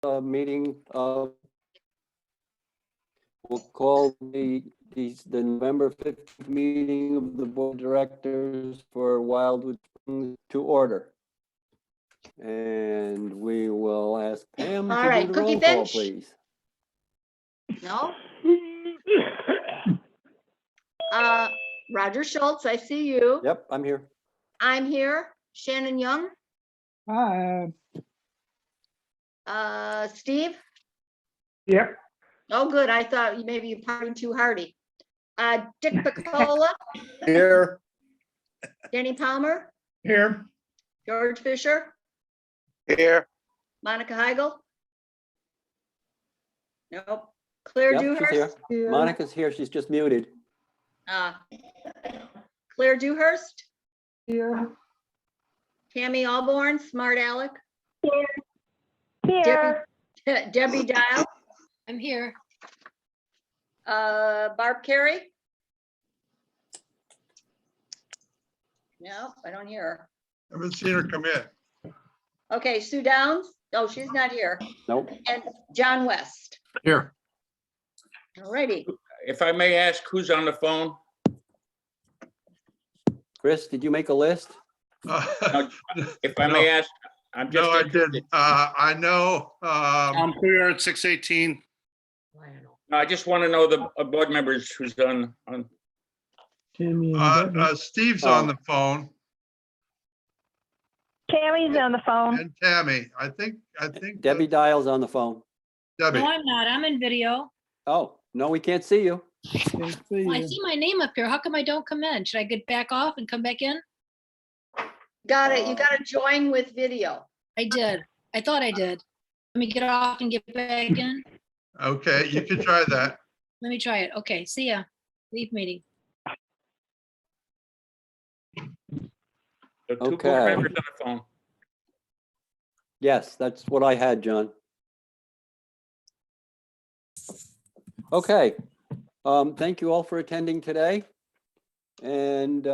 meeting of, we'll call the November 15th meeting of the Board of Directors for Wildwood Springs to order. And we will ask Pam All to right, do the Cookie roll call, Bench? please. No? Roger Schultz, I see you. Yep, I'm here. I'm here. Shannon Young, Steve? Yep. Oh, good. I thought maybe you partying too hardy. Dick Picola, Here. Danny Palmer, Here. George Fisher, Here. Monica Heigl. Nope. Claire Yep, she's Dewhurst. here. Monica's here. She's just muted. Claire Dewhurst, Here. Tammy Alborn, Smart Alec, Here. Debbie Dial, I'm here. Barb Carey. No, I don't hear her. Haven't seen her come in. Okay, Sue Downs. Oh, she's not here. Nope. And John West. Here. Alrighty. If I may ask, who's on the phone? Chris, did you make a list? If I may ask, I'm just. No, I interested. didn't. I know. I'm clear at 6:18. I just want to know the board members who's on. Steve's on the phone Tammy's on the phone. and Tammy. I think. Debbie Dial's on the phone. Debbie. No, I'm not. I'm in video. Oh, no, we can't see you. I see my name up here. How come I don't come in? Should I get back off and come back in? Got it. You got to join with video. I did. I thought I did. Let me get off and get back in. Okay, you can try that. Let me try it. Okay, see ya. Leave meeting. The two board Okay. members on the phone. Yes, that's what I had, John. Okay, thank you all for attending today. And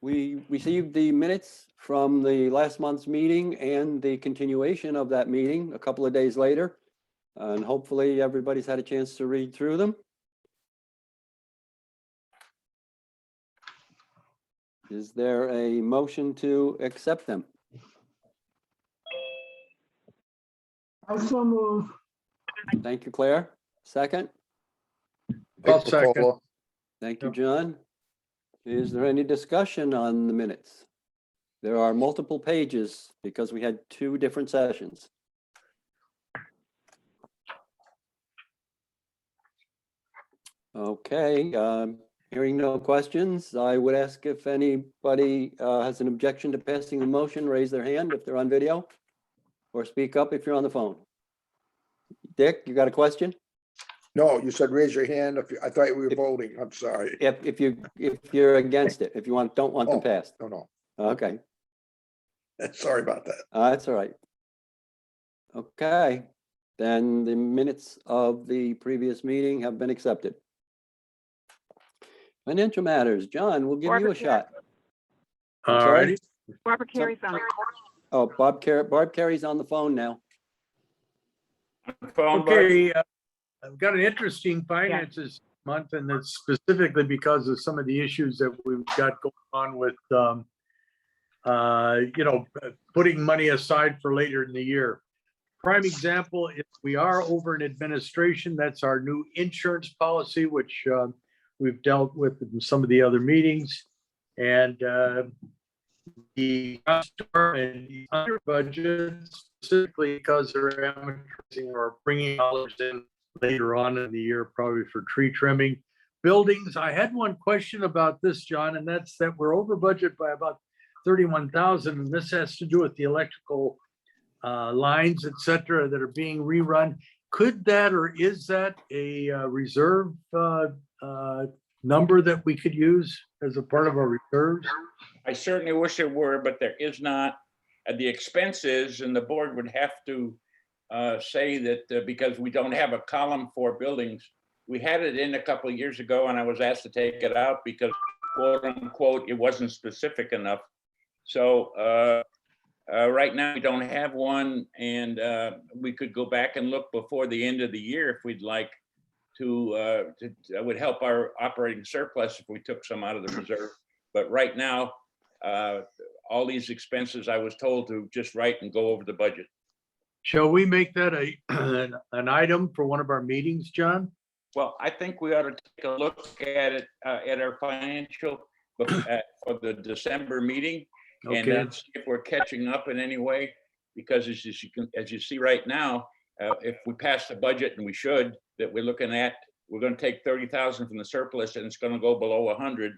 we received the minutes from the last month's meeting and the continuation of that meeting a couple of days later. And hopefully everybody's had a chance to read through them. Is there a motion to accept them? Also move. Thank you, Claire. Second? I'll second. Thank you, John. Is there any discussion on the minutes? There are multiple pages because we had two different sessions. Okay, hearing no questions, I would ask if anybody has an objection to passing the motion, raise their hand if they're on video, or speak up if you're on the phone. Dick, you got a question? No, you said raise your hand. I thought we were voting. I'm sorry. If you're against it, if you don't want them Oh. passed. No. Okay, Sorry about that. that's all right. Okay, then the minutes of the previous meeting have been accepted. Financial matters, John, we'll give you a shot. I'm All sorry? righty. Barbara Carey's on. Oh, Barb Carey's on the phone now. Phone, Barb? Okay, I've got an interesting finances month, and it's specifically because of some of the issues that we've got going on with, putting money aside for later in the year. Prime example, if we are over in administration, that's our new insurance policy, which we've dealt with in some of the other meetings. And the and the under budget, specifically because they're amortizing or bringing dollars in later on in the year, probably for tree trimming. Buildings, I had one question about this, John, and that's that we're over budget by about 31,000, and this has to do with the electrical lines, et cetera, that are being rerun. Could that, or is that a reserve number that we could use as a part of our reserves? I certainly wish it were, but there is not. The expenses, and the board would have to say that because we don't have a column for buildings. We had it in a couple of years ago, and I was asked to take it out because, quote unquote, it wasn't specific enough. So Right now, we don't have one, and we could go back and look before the end of the year if we'd like to, that would help our operating surplus if we took some out of the reserve. But right now, all these expenses, I was told to just write and go over the budget. Shall we make that an item for one of our meetings, John? Well, I think we ought to take a look at it, at our financial for the December meeting. And Okay, see if we're catching up in any way, because as you see right now, if we pass the budget, and we should, that we're looking at, we're gonna take 30,000 from the surplus and it's gonna go below 100.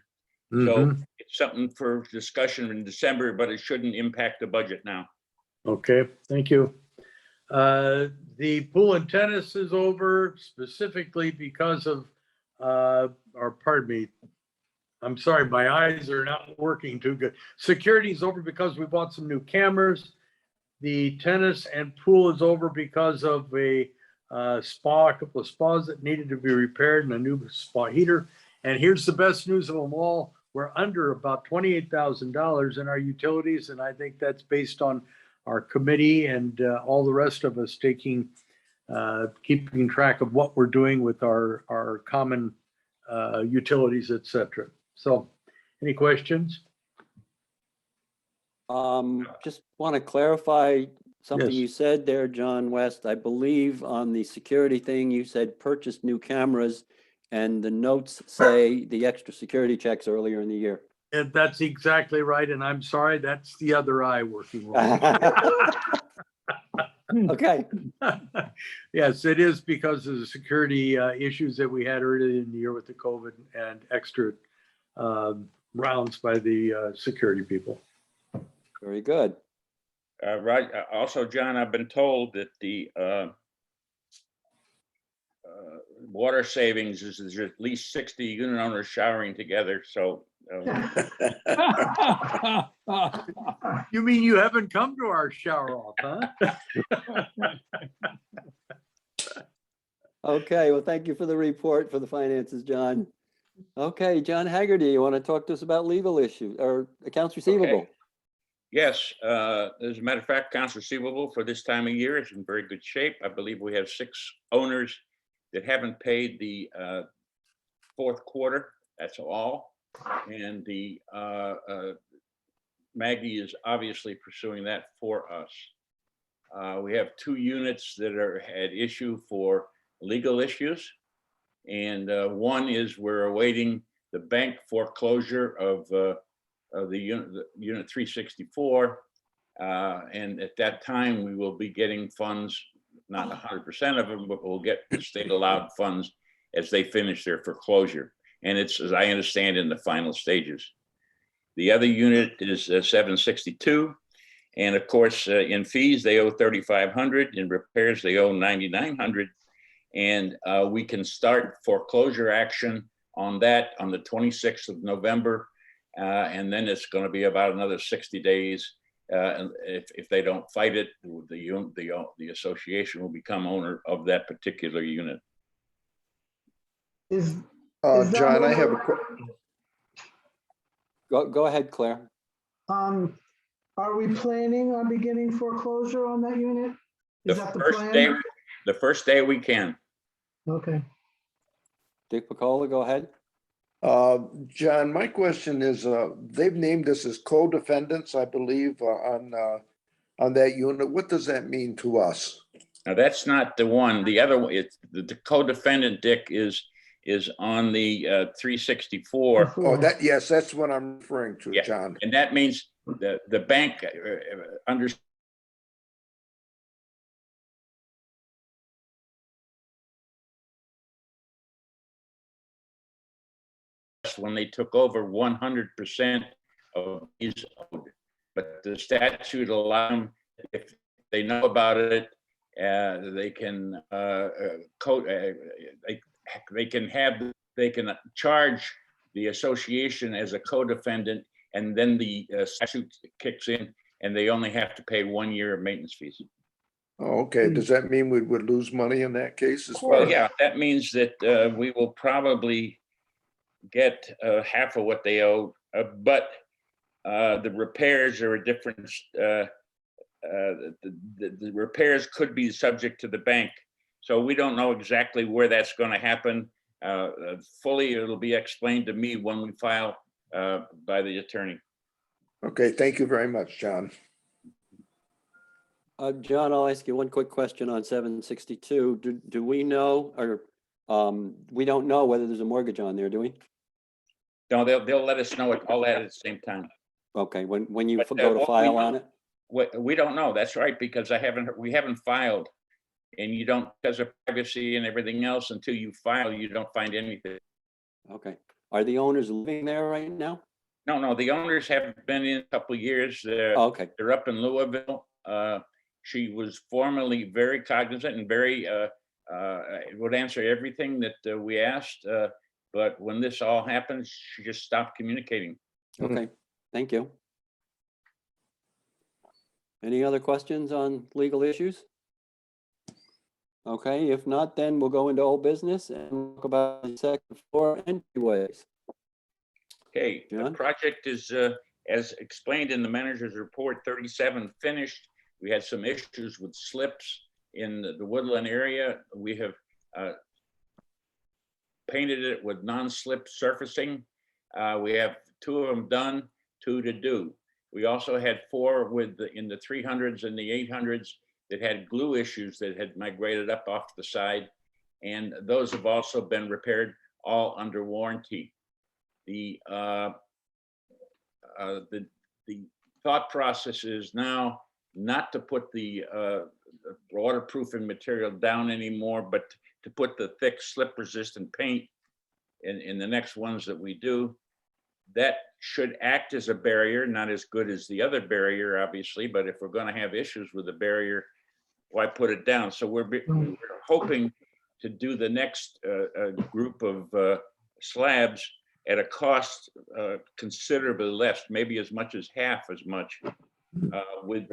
So mhm, it's something for discussion in December, but it shouldn't impact the budget now. okay, thank you. The pool and tennis is over specifically because of, or pardon me, I'm sorry, my eyes are not working too good. Security is over because we bought some new cameras. The tennis and pool is over because of a spa, a couple of spas that needed to be repaired and a new spa heater. And here's the best news of them all. We're under about $28,000 in our utilities. And I think that's based on our committee and all the rest of us keeping track of what we're doing with our common utilities, et cetera. So, any questions? Just want to clarify something Yes. you said there, John West. I believe on the security thing, you said purchase new cameras, and the notes say the extra security checks earlier in the year. And that's exactly right. And I'm sorry, that's the other eye working wrong. Okay, Yes, it is because of the security issues that we had earlier in the year with the COVID and extra rounds by the security people. very good. Right. Also, John, I've been told that the water savings is at least 60 unit owners showering together. So You mean you haven't come to our shower off, huh? Okay, well, thank you for the report for the finances, John. Okay, John Haggerty, you want to talk to us about legal issues or accounts receivable? yes, as a matter of fact, accounts receivable for this time of year is in very good shape. I believe we have 6 owners that haven't paid the fourth quarter. That's all. And the Maggie is obviously pursuing that for us. We have 2 units that are at issue for legal issues. And one is we're awaiting the bank foreclosure of the unit 364. And at that time, we will be getting funds, not 100% of them, but we'll get the state allowed funds as they finish their foreclosure. And it's, as I understand, in the final stages. The other unit is 762. And of course, in fees, they owe 3,500. In repairs, they owe 9,900. And we can start foreclosure action on that on the 26th of November. And then it's going to be about another 60 days. And if they don't fight it, the association will become owner of that particular unit. John, I have a, Go ahead, Claire. Are we planning on beginning foreclosure on that unit? Is that the plan? The first day we can. Okay. Dick Picola, go ahead. John, my question is, they've named us as co-defendants, I believe, on that unit. What does that mean to us? Now, that's not the one. The other one, it's the co-defendant, Dick, is on the 364. Oh, yes, that's what I'm referring to, Yeah. John. And that means the bank under when they took over 100% of these owed. But the statute allows them, if they know about it, they can they can charge the association as a co-defendant, and then the statute kicks in, and they only have to pay 1 year of maintenance fees. Oh, okay. Does that mean we would lose money in that case as Well, well? yeah, that means that we will probably get half of what they owe, but the repairs are a different the repairs could be subject to the bank. So we don't know exactly where that's going to happen. Fully, it'll be explained to me when we file by the attorney. Okay, thank you very much, John. John, I'll ask you one quick question on 762. Do we know, or we don't know whether there's a mortgage on there, do we? No, they'll let us know it all at the same time. Okay, when you But, go to what we file know- on it? We don't know. That's right, because we haven't filed. And you don't, because of privacy and everything else, until you file, you don't find anything. Okay. Are the owners living there right now? No, the owners have been in a couple of years. Oh, okay. They're up in Louisville. She was formerly very cognizant and very, would answer everything that we asked. But when this all happened, she just stopped communicating. Okay, thank you. Any other questions on legal issues? Okay, if not, then we'll go into old business and talk about the second floor entryways. Okay, the John? project is, as explained in the manager's report, 37 finished. We had some issues with slips in the woodland area. We have painted it with non-slip surfacing. We have 2 of them done, 2 to do. We also had 4 in the 300s and the 800s that had glue issues that had migrated up off the side. And those have also been repaired, all under warranty. The thought process is now not to put the waterproofing material down anymore, but to put the thick slip resistant paint in the next ones that we do. That should act as a barrier, not as good as the other barrier, obviously, but if we're going to have issues with the barrier, why put it down? So we're hoping to do the next group of slabs at a cost considerably less, maybe as much as half as much, with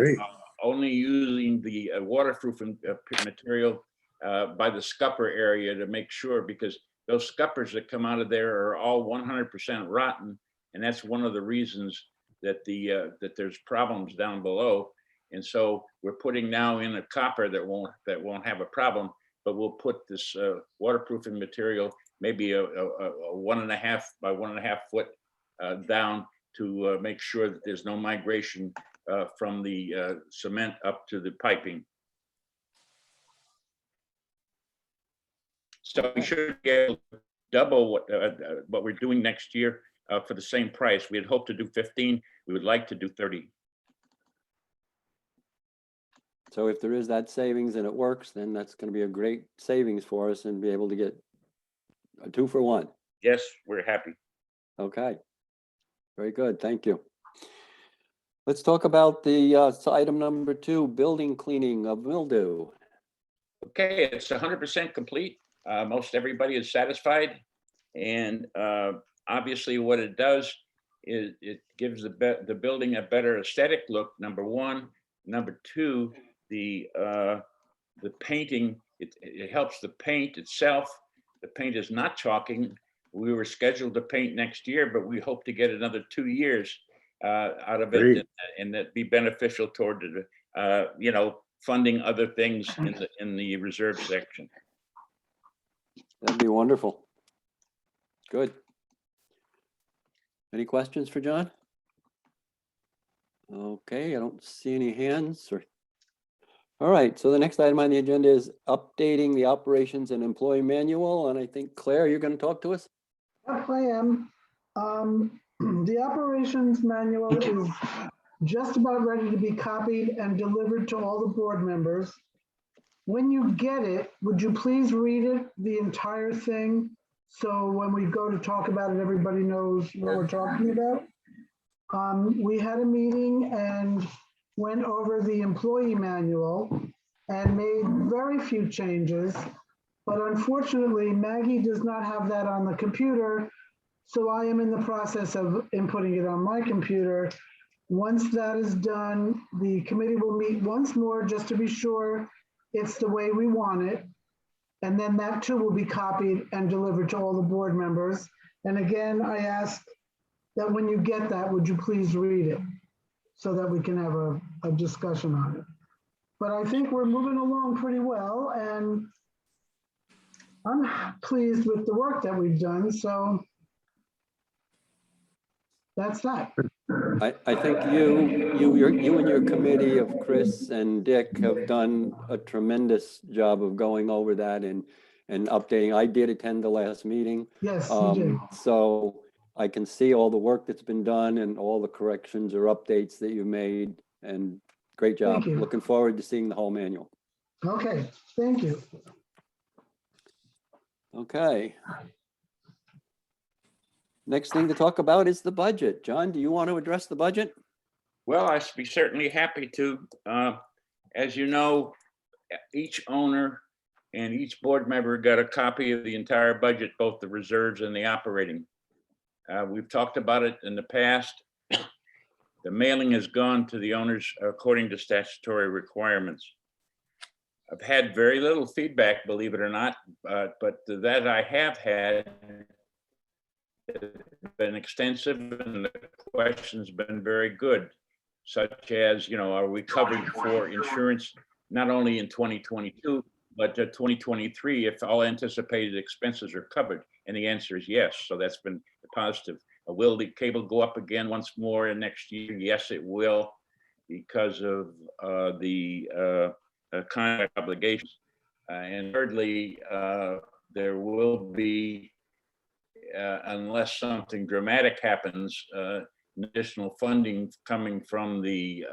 only using the waterproofing material by the scupper area to make sure, because those scuppers that come out of there are all 100% rotten, and that's one of the reasons that that there's problems down below. And so we're putting now in a copper that won't have a problem, but we'll put this waterproofing material, maybe a 1.5 by 1.5 foot down to make sure that there's no migration from the cement up to the piping. So we should be able to double what we're doing next year for the same price. We had hoped to do 15. We would like to do 30. So if there is that savings and it works, then that's going to be a great savings for us and be able to get a 2 for 1. Yes, we're happy. Okay. Very good. Thank you. Let's talk about the item number 2, building cleaning of mildew. Okay, it's 100% complete. Most everybody is satisfied. And obviously what it does is it gives the building a better aesthetic look, number 1. Number 2, the painting, it helps the paint itself. The paint is not chalking. We were scheduled to paint next year, but we hope to get another 2 years out of it, and that be beneficial toward funding other things in the reserve section. That'd be wonderful. Good. Any questions for John? Okay, I don't see any hands. All right, so the next item on the agenda is updating the operations and employee manual. And I think, Claire, you're going to talk to us? Yep, I am. The operations manual is just about ready to be copied and delivered to all the board members. When you get it, would you please read it, the entire thing? So when we go to talk about it, everybody knows what we're talking about. We had a meeting and went over the employee manual and made very few changes. But unfortunately, Maggie does not have that on the computer. So I am in the process of inputting it on my computer. Once that is done, the committee will meet once more just to be sure it's the way we want it. And then that too will be copied and delivered to all the board members. And again, I ask that when you get that, would you please read it? so that we can have a discussion on it. But I think we're moving along pretty well, and I'm pleased with the work that we've done, so that's that. I think you and your committee of Chris and Dick have done a tremendous job of going over that and updating. I did attend the last meeting. Yes, you did. So I can see all the work that's been done and all the corrections or updates that you made, and great job. Thank you. Looking forward to seeing the whole manual. Okay, thank you. Okay. Next thing to talk about is the budget. John, do you want to address the budget? Well, I'd be certainly happy to. As you know, each owner and each board member got a copy of the entire budget, both the reserves and the operating. We've talked about it in the past. The mailing has gone to the owners according to statutory requirements. I've had very little feedback, believe it or not, but that I have had been extensive, and the questions been very good, such as, are we covered for insurance not only in 2022 but 2023 if all anticipated expenses are covered? And the answer is yes. So that's been positive. Will the cable go up again once more in next year? Yes, it will, because of the contract obligations. And thirdly, there will be, unless something dramatic happens, additional funding coming from the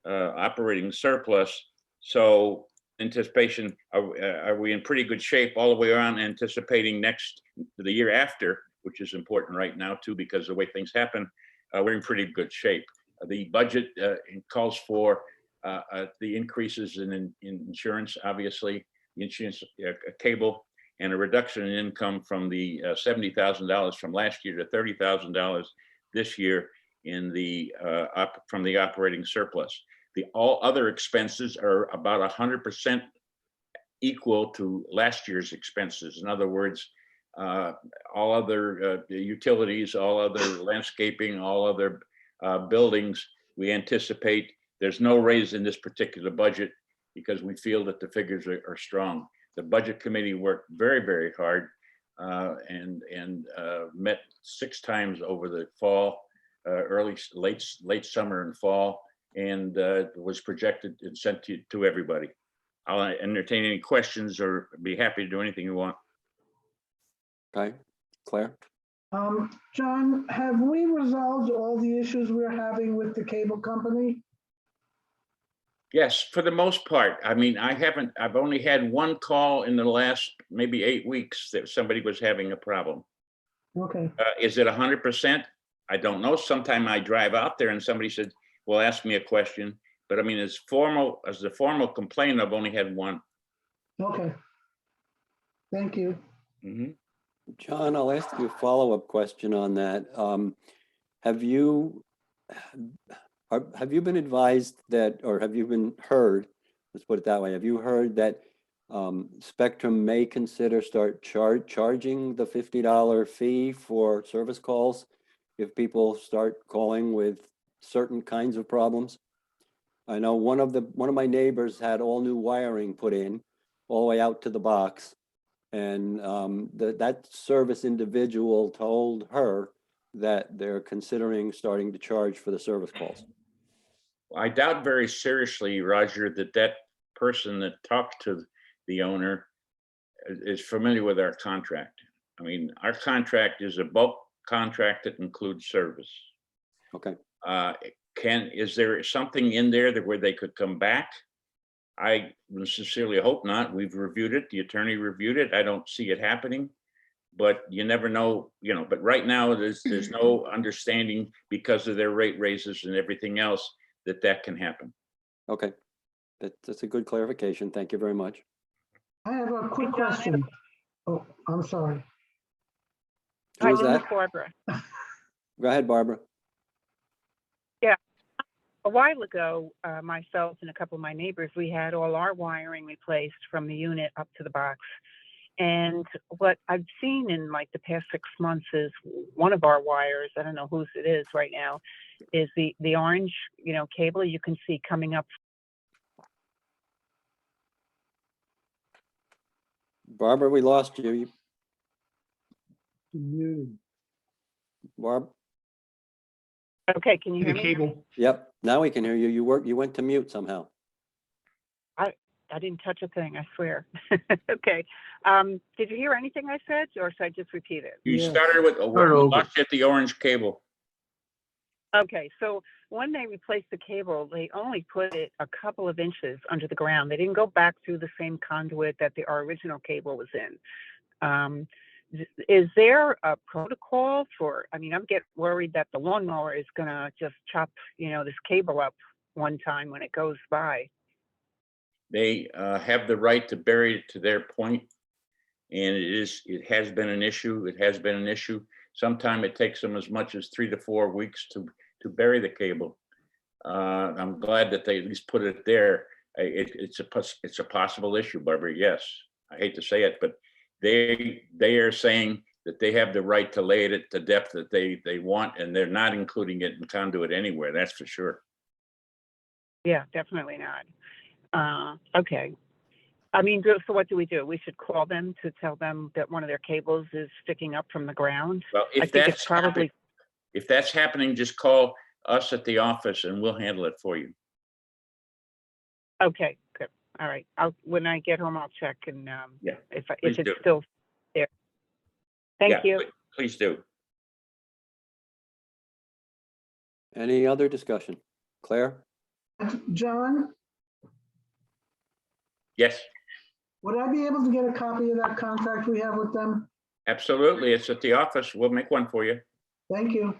operating surplus. So anticipation, are we in pretty good shape all the way around, anticipating the year after, which is important right now too, because the way things happen, we're in pretty good shape. The budget calls for the increases in insurance, obviously, the insurance cable, and a reduction in income from the $70,000 from last year to $30,000 this year from the operating surplus. All other expenses are about 100% equal to last year's expenses. In other words, all other utilities, all other landscaping, all other buildings, we anticipate there's no raise in this particular budget because we feel that the figures are strong. The budget committee worked very, very hard and met 6 times over the fall, late summer and fall, and was projected and sent to everybody. I'll entertain any questions or be happy to do anything you want. Okay, Claire? John, have we resolved all the issues we're having with the cable company? Yes, for the most part. I mean, I've only had one call in the last maybe 8 weeks that somebody was having a problem. Okay, Is it 100%? I don't know. Sometime I drive out there and somebody said, well, ask me a question. But I mean, as the formal complaint, I've only had one. okay. Thank you. Mm-hmm. John, I'll ask you a follow-up question on that. Have you been advised that, or have you been heard, let's put it that way, have you heard that Spectrum may consider charging the $50 fee for service calls if people start calling with certain kinds of problems? I know one of my neighbors had all new wiring put in all the way out to the box. And that service individual told her that they're considering starting to charge for the service calls. I doubt very seriously, Roger, that person that talked to the owner is familiar with our contract. I mean, our contract is a bulk contract that includes service. Okay. Is there something in there where they could come back? I sincerely hope not. We've reviewed it. The attorney reviewed it. I don't see it happening, but you never know, but right now there's no understanding because of their rate raises and everything else that can happen. Okay. That's a good clarification. Thank you very much. I have a quick question. Oh, I'm sorry. Who is that? Barbara. Go ahead, Barbara. A while ago, myself and a couple of my neighbors, we had all our wiring replaced from the unit up to the box. And what I've seen in like the past 6 months is one of our wires, I don't know whose it is right now, is the orange, cable you can see coming up. Barbara, we lost you. Barb? Okay, can you hear me? Yep, now we can hear you. You went to mute somehow. I didn't touch a thing, I swear. Okay. Did you hear anything I said, or should I just repeat it? You started with, Start over. lost at the orange cable. Okay, so when they replaced the cable, they only put it a couple of inches under the ground. They didn't go back through the same conduit that our original cable was in. Is there a protocol for, I'm getting worried that the lawnmower is gonna just chop, this cable up one time when it goes by. They have the right to bury it to their point, and it has been an issue. It has been an issue. Sometimes it takes them as much as 3 to 4 weeks to bury the cable. I'm glad that they at least put it there. It's a possible issue, Barbara. Yes, I hate to say it, but they are saying that they have the right to lay it at the depth that they want, and they're not including it in conduit anywhere. That's for sure. Yeah, definitely not. Okay. So what do? We should call them to tell them that one of their cables is sticking up from the ground. Well, I think it's probably. If that's happening, just call us at the office and we'll handle it for you. Okay, good. All right. When I get home, I'll check and Yeah, if please it's do. still there. Thank Yeah, you. Please do. Any other discussion? Claire? John, Yes, would I be able to get a copy of that contract we have with them? absolutely. It's at the office. We'll make one for you. Thank you.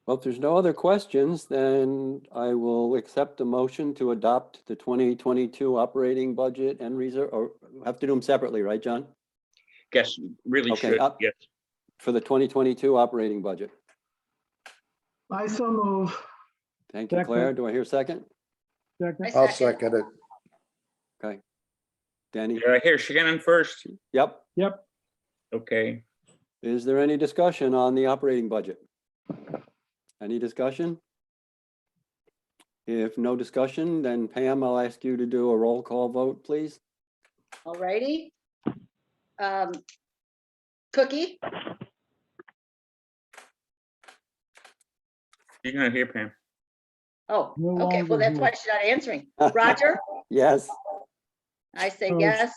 Well, if there's no other questions, then I will accept a motion to adopt the 2022 operating budget and reserve, or have to do them separately, right, John? Guess really Okay, should, yes. For the 2022 operating budget. I so move. Thank you, Claire. Do I hear a second? I'll second it. Okay. Danny? Did I hear Shannon first? Yep. Okay. Is there any discussion on the operating budget? Any discussion? If no discussion, then Pam, I'll ask you to do a roll call vote, please. All righty. Cookie, You're gonna hear Pam. oh, No okay, well, longer that's why she's not answering. Roger, Yes. I say Oh, yes.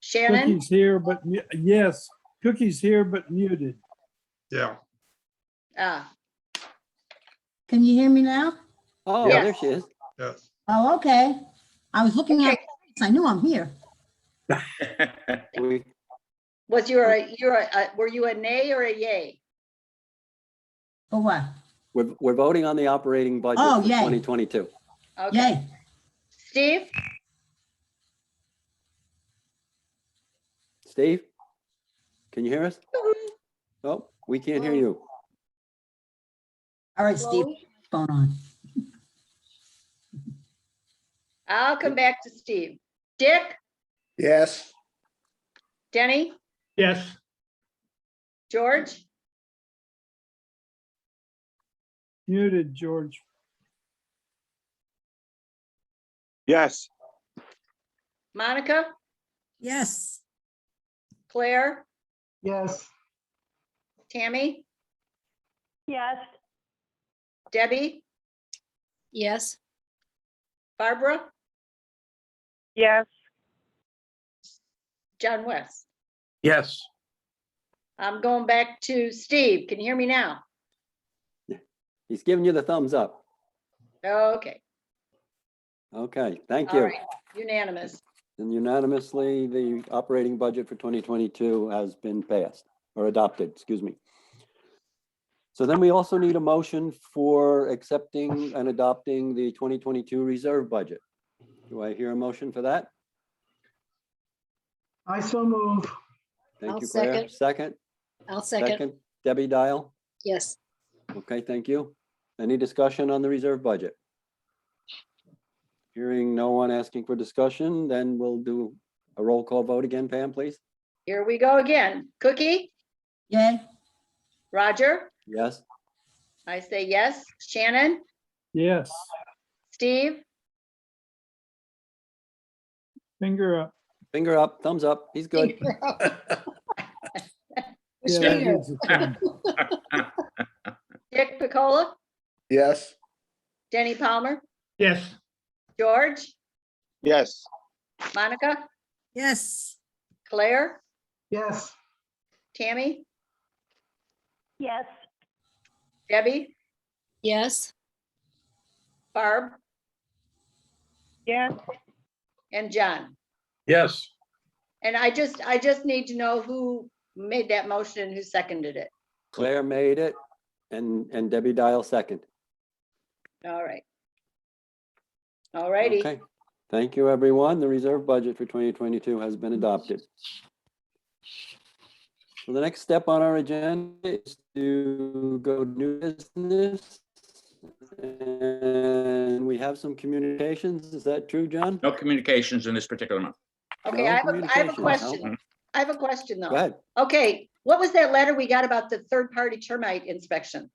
Shannon, Cookie's here, but yes, Cookie's here, but muted. Yeah. ah, Can you hear me now? Oh, Yes. there she is. Yes. Oh, okay. I was looking Okay. at, I knew I'm here. We, was were you a nay or a yay? For what? we're voting on the operating budget Oh, for yay. 2022. Okay, Yay. Steve, Steve? Can you hear us? Oh, we can't hear you. All right, Steve, Chloe? phone on. I'll come back to Steve. Dick, Yes, Denny, Yes. George, Muted, George. Yes. Monica, Yes. Claire, Yes. Tammy, Yes. Debbie, Yes. Barbara, Yes. John West. Yes. I'm going back to Steve. Can you hear me now? He's giving you the thumbs up. Okay, Okay, thank all you. right, unanimous. And unanimously, the operating budget for 2022 has been passed or adopted, excuse me. So then we also need a motion for accepting and adopting the 2022 reserve budget. Do I hear a motion for that? I so move. Thank I'll you, Claire. second. Second? I'll second. Second, Debbie Dial? Yes. Okay, thank you. Any discussion on the reserve budget? Hearing no one asking for discussion, then we'll do a roll call vote again. Pam, please. Here we go again. Cookie, Yay. Roger, Yes. I say yes. Shannon, Yes, Steve, finger up. Finger up, thumbs up. He's good. Yeah, that is a thumb. Dick Picola, Yes. Denny Palmer, Yes. George, Yes. Monica, Yes. Claire, Yes. Tammy, Yes. Debbie, Yes, Barb, Yes. and John. Yes. And I just need to know who made that motion and who seconded it. Claire made it and Debbie Dial second. All right. All righty. Okay. Thank you, everyone. The reserve budget for 2022 has been adopted. So the next step on our agenda is to go to new business. And we have some communications. Is that true, John? No communications in this particular month. Okay, No I have a communications, question. no. I have a question Go though. ahead. Okay, what was that letter we got about the third-party termite inspection?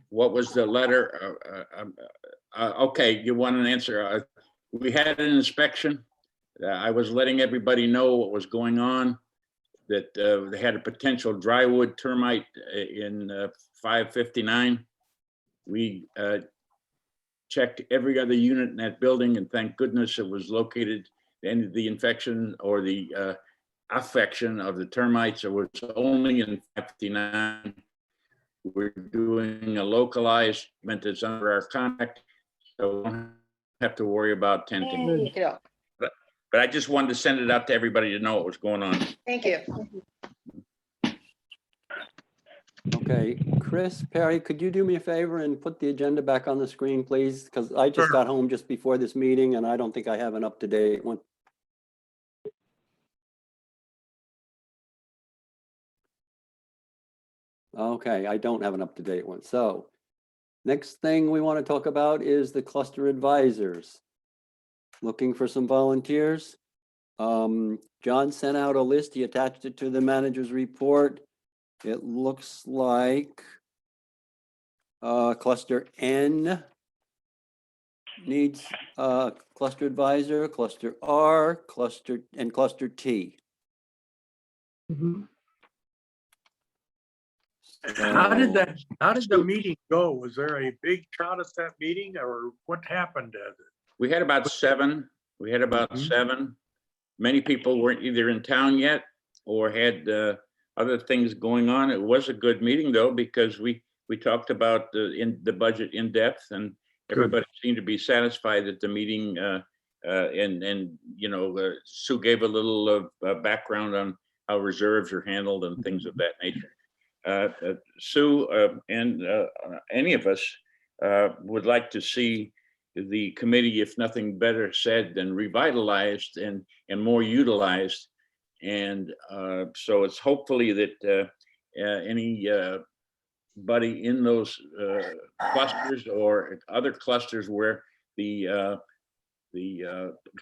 What was the letter? Okay, you want an answer? We had an inspection. I was letting everybody know what was going on, that they had a potential drywood termite in 559. We checked every other unit in that building, and thank goodness it was located. And the infection or the affection of the termites, it was only in 559. We're doing a localized meant that's under our contract, so we don't have to worry about tenting. Yeah, But I just wanted to send it out to everybody to know what was going on. thank you. Okay, Chris, Perry, could you do me a favor and put the agenda back on the screen, please? Because I just Sure. got home just before this meeting and I don't think I have an up-to-date one. Okay, I don't have an up-to-date one. So next thing we want to talk about is the cluster advisors. Looking for some volunteers. John sent out a list. He attached it to the manager's report. It looks like cluster N needs a cluster advisor, cluster R, cluster T. How did the meeting go? Was there a big crowd at that meeting, or what happened at it? We had about seven. Mhm. Many people weren't either in town yet or had other things going on. It was a good meeting though, because we talked about the budget in depth, and everybody seemed to be satisfied at the meeting. And you know, Sue gave a little background on how reserves are handled and things of that nature. Sue and any of us would like to see the committee, if nothing better said, than revitalized and more utilized. And so it's hopefully that anybody in those clusters or other clusters where the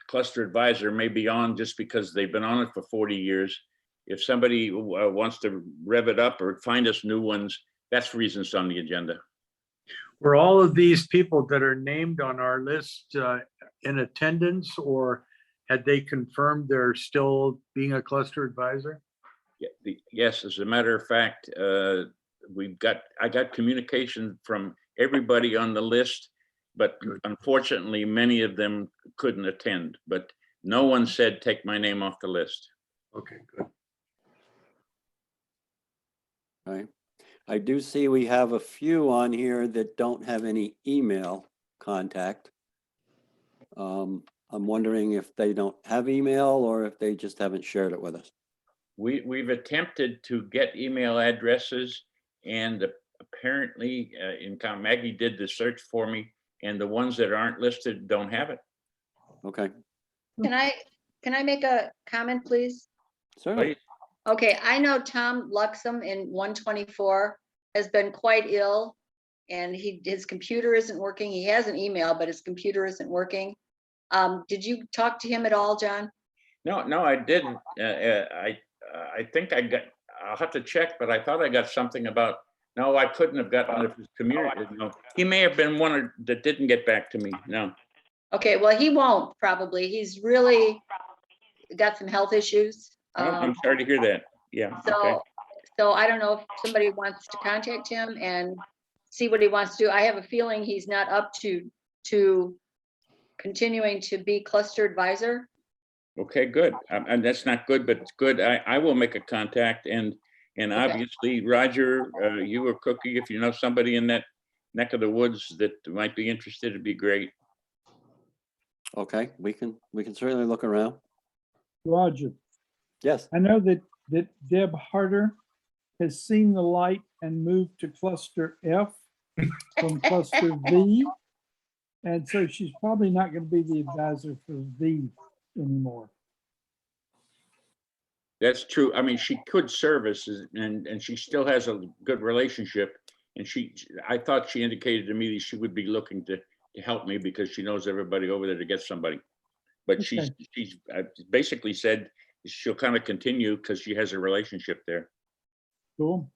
cluster advisor may be on just because they've been on it for 40 years. If somebody wants to rev it up or find us new ones, that's reasons on the agenda. Were all of these people that are named on our list in attendance, or had they confirmed they're still being a cluster advisor? Yes, as a matter of fact, I got communication from everybody on the list, but unfortunately, many of them couldn't attend, but no one said, take my name off the list. Okay, good. Right. I do see we have a few on here that don't have any email contact. I'm wondering if they don't have email or if they just haven't shared it with us. We've attempted to get email addresses, and apparently Maggie did the search for me, and the ones that aren't listed don't have it. Okay. Can I make a comment, please? Certainly. Please. Okay, I know Tom Luxem in 124 has been quite ill, and his computer isn't working. He has an email, but his computer isn't working. Did you talk to him at all, John? No, I didn't. I think I'll have to check, but I thought I got something about, no, I couldn't have gotten it if his community, no. He may have been one that didn't get back to me, no. Okay, well, he won't probably. He's really got some health issues. Oh, I'm sorry to hear that, yeah, okay. So I don't know if somebody wants to contact him and see what he wants to do. I have a feeling he's not up to continuing to be cluster advisor. Okay, good. And that's not good, but it's good. I will make a contact and obviously, Roger, you or Cookie, if you know somebody in that neck of the woods that might be interested, it'd be great. Okay, we can certainly look around. Roger, Yes, I know that Deb Harder has seen the light and moved to cluster F from cluster V. And so she's probably not going to be the advisor for V anymore. That's true. I mean, she could service and she still has a good relationship. And I thought she indicated to me that she would be looking to help me because she knows everybody over there to get somebody. But Okay. she's basically said she'll kind of continue because she has a relationship there. Cool.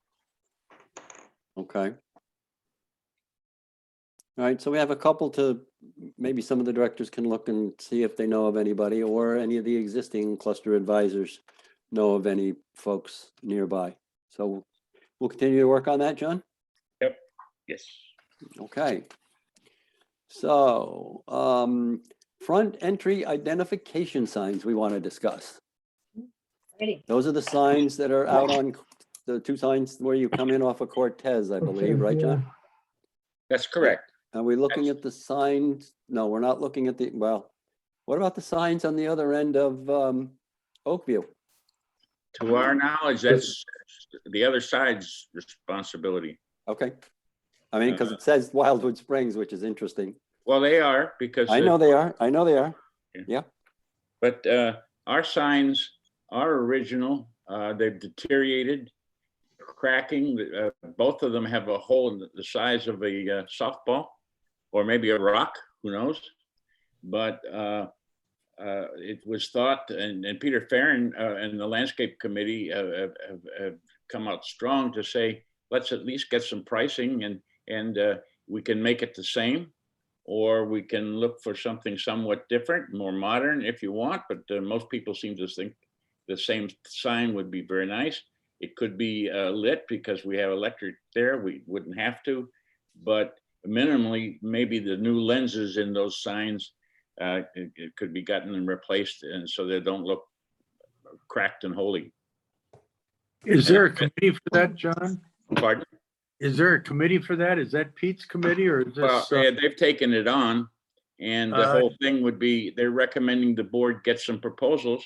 okay. All right, so we have a couple to, maybe some of the directors can look and see if they know of anybody, or any of the existing cluster advisors know of any folks nearby. So we'll continue to work on that, John? Yep, yes. Okay. So, front entry identification signs we want to discuss. Ready. Those are the signs that are out on, the two signs where you come in off of Cortez, I believe, right, John? That's correct. Are we looking at the signs? No, we're not looking at the, well, what about the signs on the other end of Oakview? To our knowledge, that's the other side's responsibility. Okay. I mean, because it says Wildwood Springs, which is interesting. Well, they are because. I know they are. I know they are. Yeah. But our signs are original. They've deteriorated, cracking. Both of them have a hole in the size of a softball or maybe a rock, who knows? But it was thought, and Peter Farron and the landscape committee have come out strong to say, let's at least get some pricing and we can make it the same, or we can look for something somewhat different, more modern if you want, but most people seem to think the same sign would be very nice. It could be lit because we have electric there, we wouldn't have to, but minimally, maybe the new lenses in those signs, it could be gotten and replaced, and so they don't look cracked and holy. Is there a committee for that, John? Pardon? Is there a committee for that? Is that Pete's committee or is Well, this? they've taken it on, and the whole thing would be, they're recommending the board get some proposals.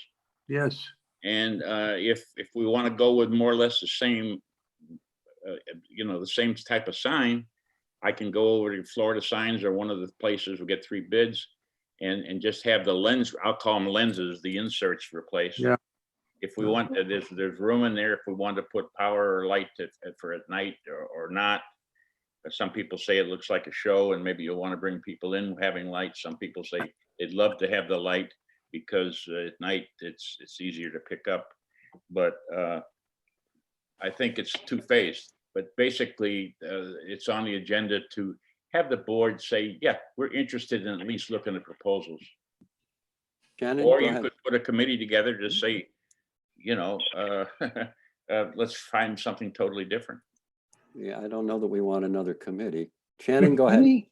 Yes. And if we want to go with more or less the same, the same type of sign, I can go over to Florida Signs or one of the places, we'll get 3 bids and just have the lens, I'll call them lenses, the inserts replaced. Yeah. If we want, there's room in there if we want to put power or light for at night or not. But some people say it looks like a show and maybe you'll want to bring people in having light. Some people say they'd love to have the light because at night it's easier to pick up. But I think it's two-faced. But basically, it's on the agenda to have the board say, yeah, we're interested in at least looking at proposals. Shannon, Or go you ahead. could put a committee together to say, let's find something totally different. Yeah, I don't know that we want another committee. Shannon, go ahead.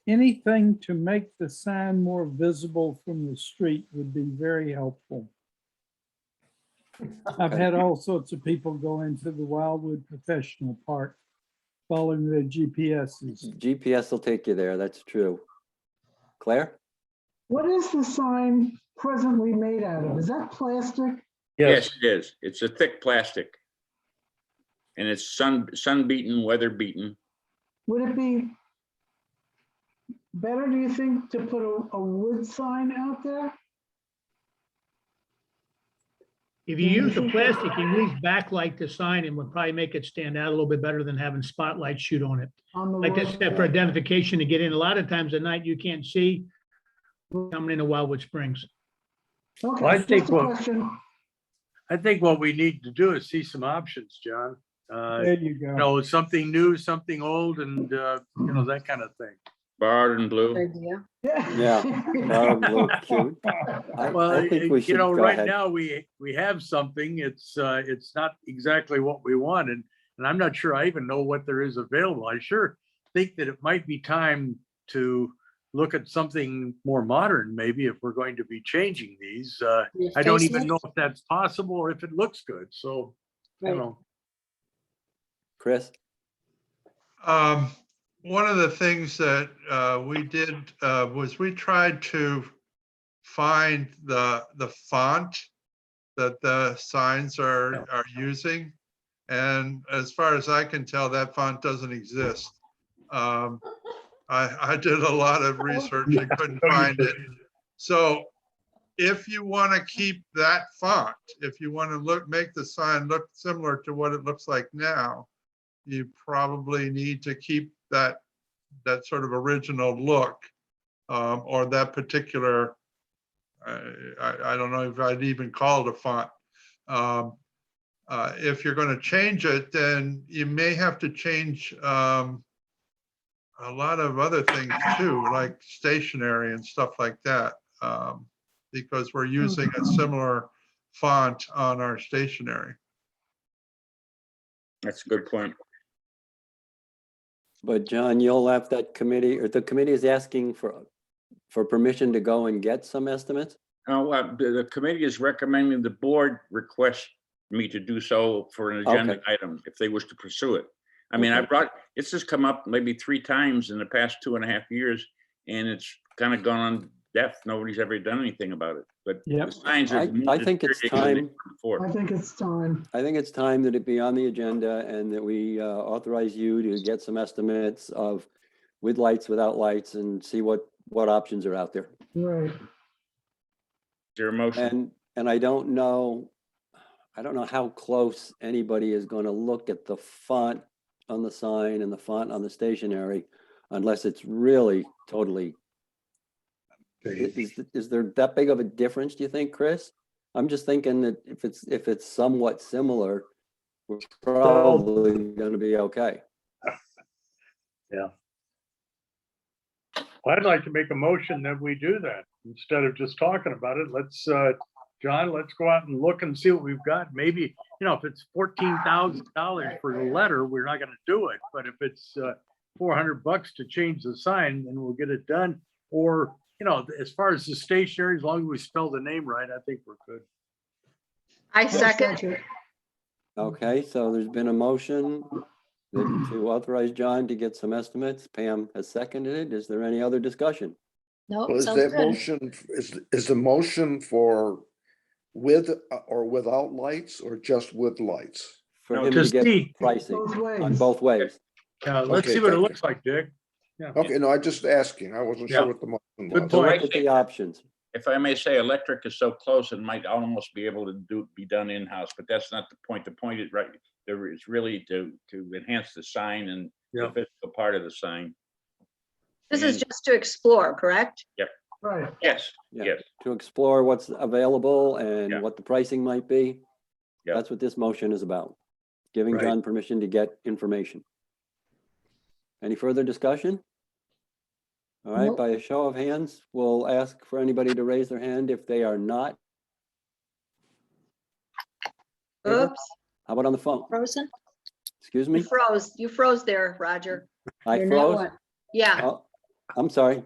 Anything to make the sign more visible from the street would be very helpful. I've Okay. had all sorts of people go into the Wildwood Professional Park following their GPSs. GPS will take you there, that's true. Claire? What is the sign presently made out of? Is that plastic? Yes, it is. It's a thick plastic. And it's sun beaten, weather beaten. Would it be better, do you think, to put a wood sign out there? If you use the plastic, you at least backlight the sign and would probably make it stand out a little bit better than having spotlight shoot on it. On the Like wood. this, for identification to get in. A lot of times at night you can't see coming into Wildwood Springs. Okay, Well, I think just a what- question. I think what we need to do is see some options, John. There you You go. know, something new, something old, and, you know, that kind of thing. Barred and blue. Idea. Yeah. Barb, blue, cute. Well, I think we you should know, go right ahead. now, we have something, it's not exactly what we wanted. And I'm not sure I even know what there is available. I sure think that it might be time to look at something more modern, maybe if we're going to be changing these. I don't even know if that's possible or if it looks good. So, you Right. know, Chris? One of the things that we did was we tried to find the font that the signs are using. And as far as I can tell, that font doesn't exist. I did a lot of research and couldn't find it. So if you want to keep that font, if you want to make the sign look similar to what it looks like now, you probably need to keep that sort of original look, or that particular, I don't know if I'd even call it a font. If you're going to change it, then you may have to change a lot of other things too, like stationery and stuff like that, because we're using a similar font on our stationery. That's a good point. But John, you'll have that committee, or the committee is asking for permission to go and get some estimates? The committee is recommending the board request me to do so for an agenda Okay. item if they wish to pursue it. I mean, it's just come up maybe 3 times in the past 2.5 years, and it's kind of gone on deaf. Nobody's ever done anything about it. But Yep. the signs are. I think it's time. I think it's time. I think it's time that it be on the agenda and that we authorize you to get some estimates of with lights, without lights, and see what options are out there. Right. Is there a motion? And I don't know how close anybody is going to look at the font on the sign and the font on the stationery, unless it's really totally. Is there that big of a difference, do you think, Chris? I'm just thinking that if it's somewhat similar, we're probably going to be okay. yeah. Well, I'd like to make a motion that we do that instead of just talking about it. Let's, John, let's go out and look and see what we've got. Maybe, you know, if it's $14,000 for the letter, we're not going to do it. But if it's $400 to change the sign, then we'll get it done. Or, you know, as far as the stationery, as long as we spell the name right, I think we're good. I second. Okay, so there's been a motion to authorize John to get some estimates. Pam has seconded it. Is there any other discussion? No, Well, is sounds that good. motion, is the motion for with or without lights or just with lights? For No, him to just get see. pricing Both ways. on both ways. Let's Okay, see what it thank looks like, Dick. Yeah. Okay, no, I just asking. I wasn't Yeah. sure what the motion Good was. So point. look at the options. If I may say, electric is so close, it might almost be able to be done in-house, but that's not the point. The point is right. There is really to enhance the sign and the Yeah. physical part of the sign. This is And- just to explore, correct? Right. Yes, Yeah. yes. To explore what's available and Yeah. what the pricing might be. Yeah. That's what this motion is about. Giving Right. John permission to get information. Any further discussion? All right, Nope. by a show of hands, we'll ask for anybody to raise their hand if they are not. Oops, How about on the phone? Frozen? Excuse me? you froze there, Roger. I You're not froze? one. Yeah, Oh, I'm sorry.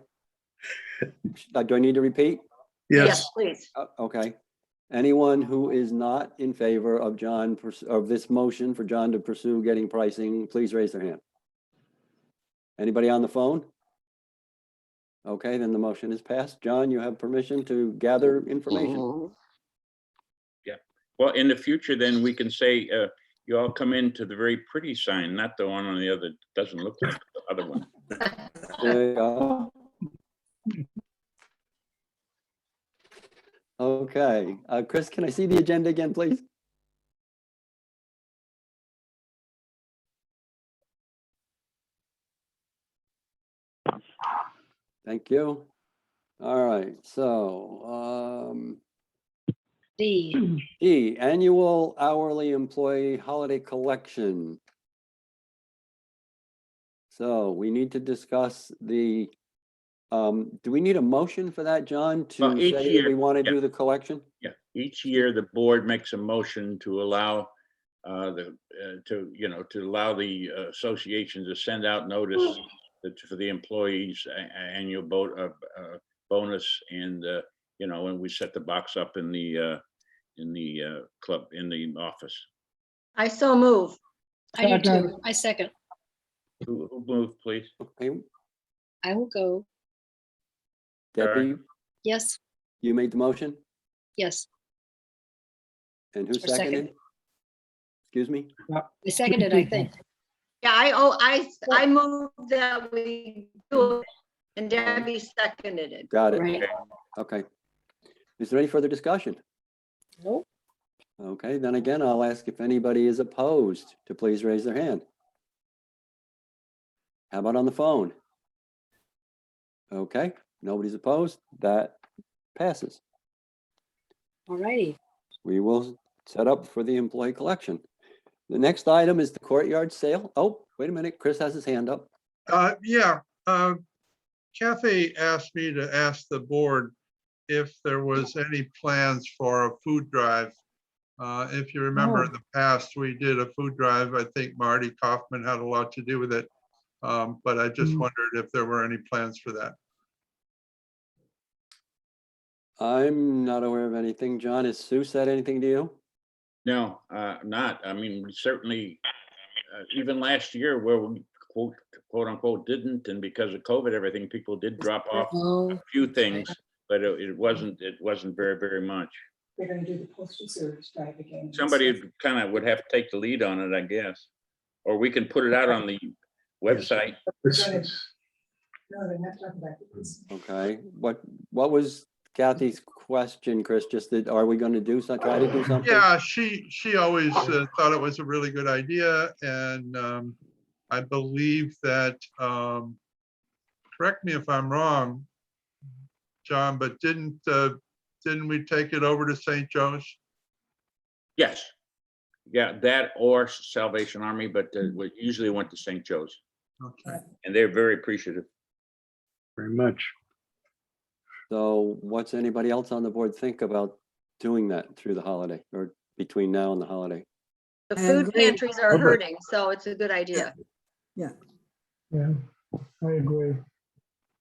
Do I need to repeat? yes, please. Okay. Anyone who is not in favor of of this motion for John to pursue getting pricing, please raise their hand. Anybody on the phone? Okay, then the motion is passed. John, you have permission to gather information. Well, in the future, then we can say, you all come into the very pretty sign, not the one on the other, doesn't look like the other one. There you go. Okay. Okay, Chris, can I see the agenda again, please? Thank you. All right, so, D. E, annual hourly employee holiday collection. So we need to discuss the, do we need a motion for that, John, to Well, each say that year, we want to yeah. do the collection? Yeah, each year the board makes a motion to allow to allow the association to send out notice for the employees' annual bonus, and when we set the box up in the club, in the office. I so move. I do Second. too. I second. Who moved, please? Okay, I will go. Debbie, Yes, you made the motion, yes. and who Or second. seconded? Excuse me? I seconded, I think. Yeah, I move that we do it, and Debbie seconded it. Got it. Right. Okay. Is there any further discussion? Nope. Okay, then again, I'll ask if anybody is opposed to please raise their hand. How about on the phone? Okay, nobody's opposed. That passes. All righty. We will set up for the employee collection. The next item is the courtyard sale. Oh, wait a minute, Chris has his hand up. Yeah, Kathy asked me to ask the board if there was any plans for a food drive. If you remember in the past, we did a food drive. I think Marty Kaufman had a lot to do with it. But I just wondered if there were any plans for that. I'm not aware of anything. John, has Sue said anything to you? No, not. I mean, we certainly, even last year where we quote unquote didn't, and because of COVID, everything, people did drop off Oh, a few things, but it wasn't very, very much. They're gonna do the postal service drive again. Somebody kind of would have to take the lead on it, I guess. Or we can put it out on the website. No, they're not talking about this. Okay, what was Kathy's question, Chris? Just that, are we going to do some, try to do something? Yeah, she always thought it was a really good idea, and I believe that, correct me if I'm wrong, John, but didn't we take it over to St. Joe's? Yes. Yeah, that or Salvation Army, but we usually went to St. Joe's, Okay. and they're very appreciative. Very much. So what's anybody else on the board think about doing that through the holiday or between now and the holiday? The I food agree. pantries are hurting, so it's a good idea. Yeah, I agree.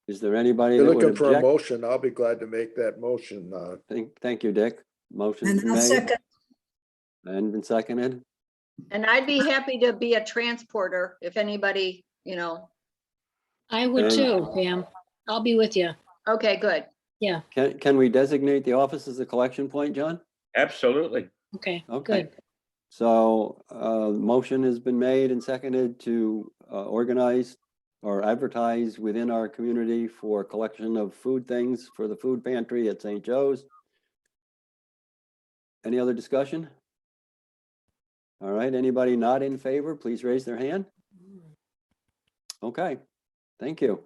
Is there anybody You're that would looking for a object? motion. I'll be glad to make that motion. Thank you, Dick. Motion's And been I'll made second. and been seconded. And I'd be happy to be a transporter if anybody, I would And- too, Pam. I'll be with you. okay, good. Can we designate the office as a collection point, John? Absolutely. Okay, Okay. good. So motion has been made and seconded to organize or advertise within our community for collection of food things for the food pantry at St. Joe's. Any other discussion? All right, anybody not in favor, please raise their hand. Okay, thank you.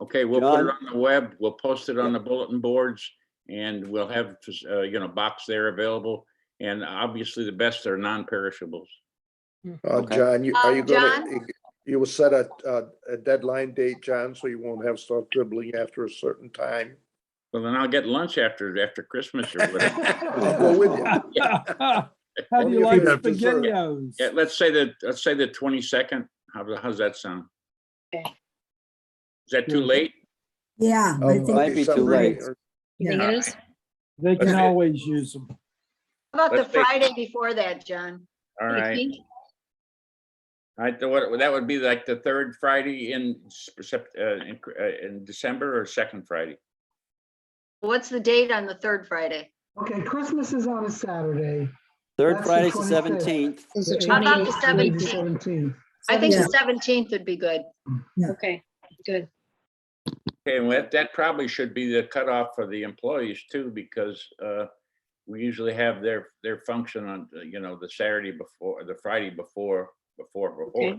Okay, we'll put it John? on the web, we'll post it on the bulletin boards, and we'll have, box there available. And obviously the best are non-perishables. Okay. John, are you gonna, John? you will set a deadline date, John, so you won't have stuff dribbling after a certain time? Well, then I'll get lunch after Christmas or whatever. I'll go with you. How do you Only if like you have dessert. SpaghettiOs? Yeah, let's say the 22nd. How's that sound? Okay. Is that too late? Yeah, I Of think, Might be too December late. 8th. You think yeah. it is? They can Let's- always use them. How about the Let's take- Friday before that, John? All right. 18th? That would be like the third Friday in December, or second Friday. What's the date on the third Friday? Okay, Christmas is on a Saturday. Third That's the Friday's the 25th. 17th. It's the How about the 20th. 17th. I think Yeah. the 17th would be good. Okay, good. Okay, and that probably should be the cutoff for the employees too, because We usually have their function on, the Saturday before, the Friday before. Okay.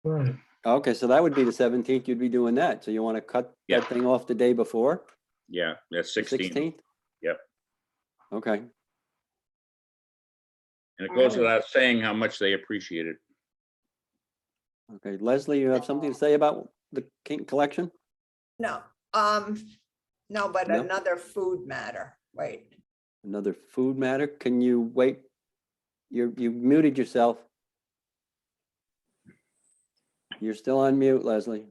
Right. Okay, so that would be the 17th. You'd be doing that. So you want to cut Yeah. that thing off the day before? Yeah, that's The 16. 16th? Yep. Okay. And it goes without saying how much they appreciate it. Okay, Leslie, you have something to say about the King collection? No, no, but No? another food matter, wait. Another food matter? Can you wait? You muted yourself. You're still on mute, Leslie.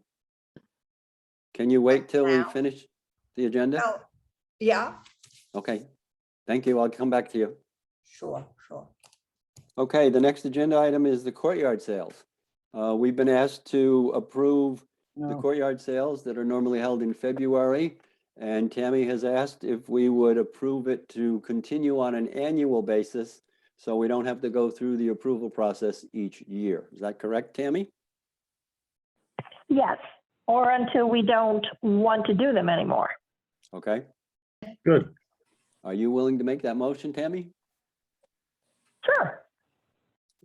Can you wait till we Now? finish the agenda? No, yeah, Okay, thank you. I'll come back to you. sure. Okay, the next agenda item is the courtyard sales. We've been asked to approve the No. courtyard sales that are normally held in February. And Tammy has asked if we would approve it to continue on an annual basis, so we don't have to go through the approval process each year. Is that correct, Tammy? Yes, or until we don't want to do them anymore. Okay. Good. Are you willing to make that motion, Tammy? Sure.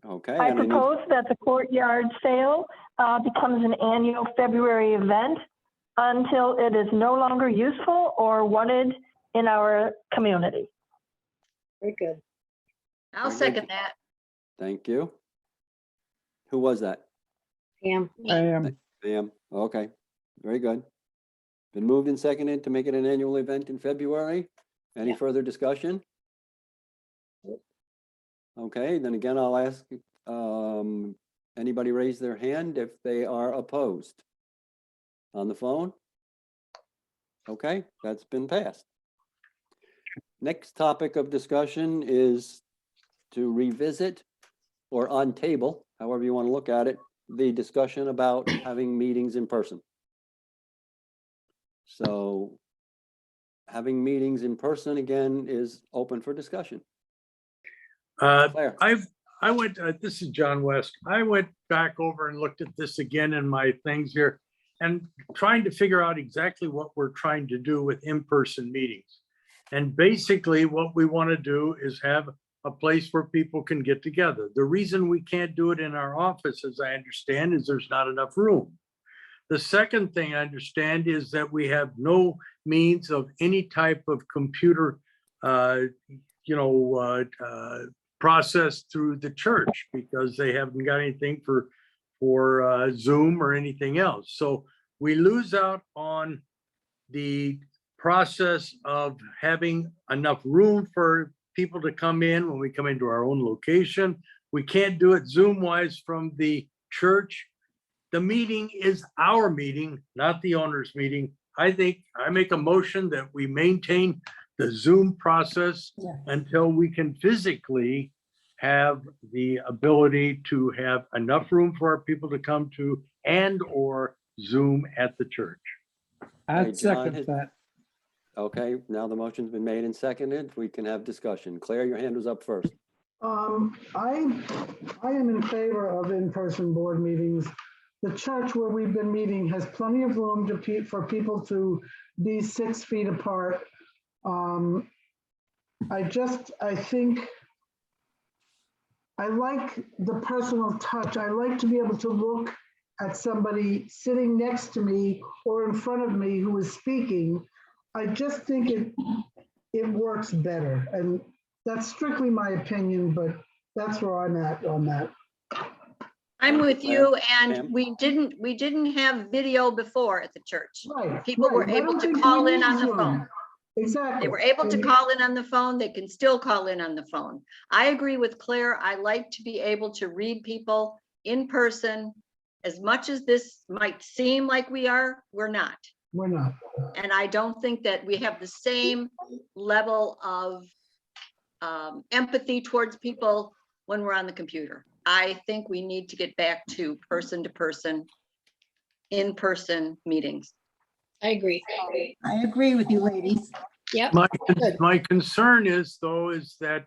Okay. I and need- propose that the courtyard sale becomes an annual February event until it is no longer useful or wanted in our community. Very good. I'll Very good. second that. Thank you. Who was that? Pam. Pam. Okay, very good. Been moved and seconded to make it an annual event in February. Any Yeah. further discussion? Okay, then again, I'll ask, anybody raise their hand if they are opposed? On the phone? Okay, that's been passed. Next topic of discussion is to revisit or on table, however you want to look at it, the discussion about having meetings in person. So having meetings in person again is open for discussion. Claire? I went, this is John West. I went back over and looked at this again in my things here and trying to figure out exactly what we're trying to do with in-person meetings. And basically what we want to do is have a place where people can get together. The reason we can't do it in our office, as I understand, is there's not enough room. The second thing I understand is that we have no means of any type of computer, process through the church because they haven't got anything for Zoom or anything else. So we lose out on the process of having enough room for people to come in when we come into our own location. We can't do it Zoom wise from the church. The meeting is our meeting, not the owner's meeting. I think I make a motion that we maintain the Zoom process until we can physically have the ability to have enough room for our people to come to and or Zoom at the church. Hey, I'd John, second that. Okay, now the motion's been made and seconded. We can have discussion. Claire, your hand was up first. I am in favor of in-person board meetings. The church where we've been meeting has plenty of room for people to be 6 feet apart. I think I like the personal touch. I like to be able to look at somebody sitting next to me or in front of me who is speaking. I just think it works better. And that's strictly my opinion, but that's where I'm at on that. I'm with you, and Pam? we didn't have video before at the church. Right. People were right. I able don't to think call we in need on the Zoom. phone. Exactly. They were able to And- call in on the phone. They can still call in on the phone. I agree with Claire. I like to be able to read people in person. As much as this might seem like we're not. We're not. And I don't think that we have the same level of empathy towards people when we're on the computer. I think we need to get back to person, in-person meetings. I agree. I agree with you, ladies. Yep. My concern is though, is that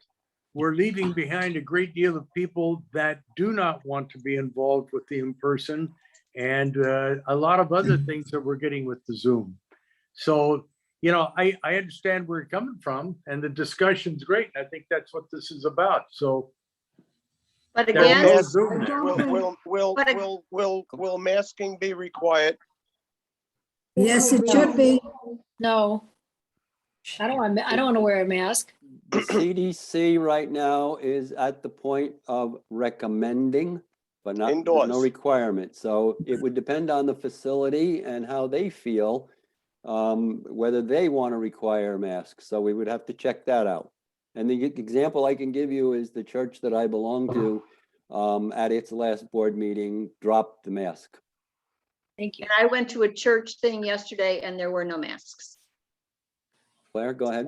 we're leaving behind a great deal of people that do not want to be involved with the in-person and a lot of other things that we're getting with the Zoom. So you know, I understand where you're coming from and the discussion's great. I think that's what this is about. So But there's again, no I Zoom there. don't think- Will masking be required? Yes, it should be. No. I don't want to wear a mask. The CDC right now is at the point of recommending, but not, there's no Indoors. requirement. So it would depend on the facility and how they feel, whether they want to require masks. So we would have to check that out. And the example I can give you is the church that I belong to, at its last board meeting, dropped the mask. Thank you. and I went to a church thing yesterday and there were no masks. Claire, go ahead.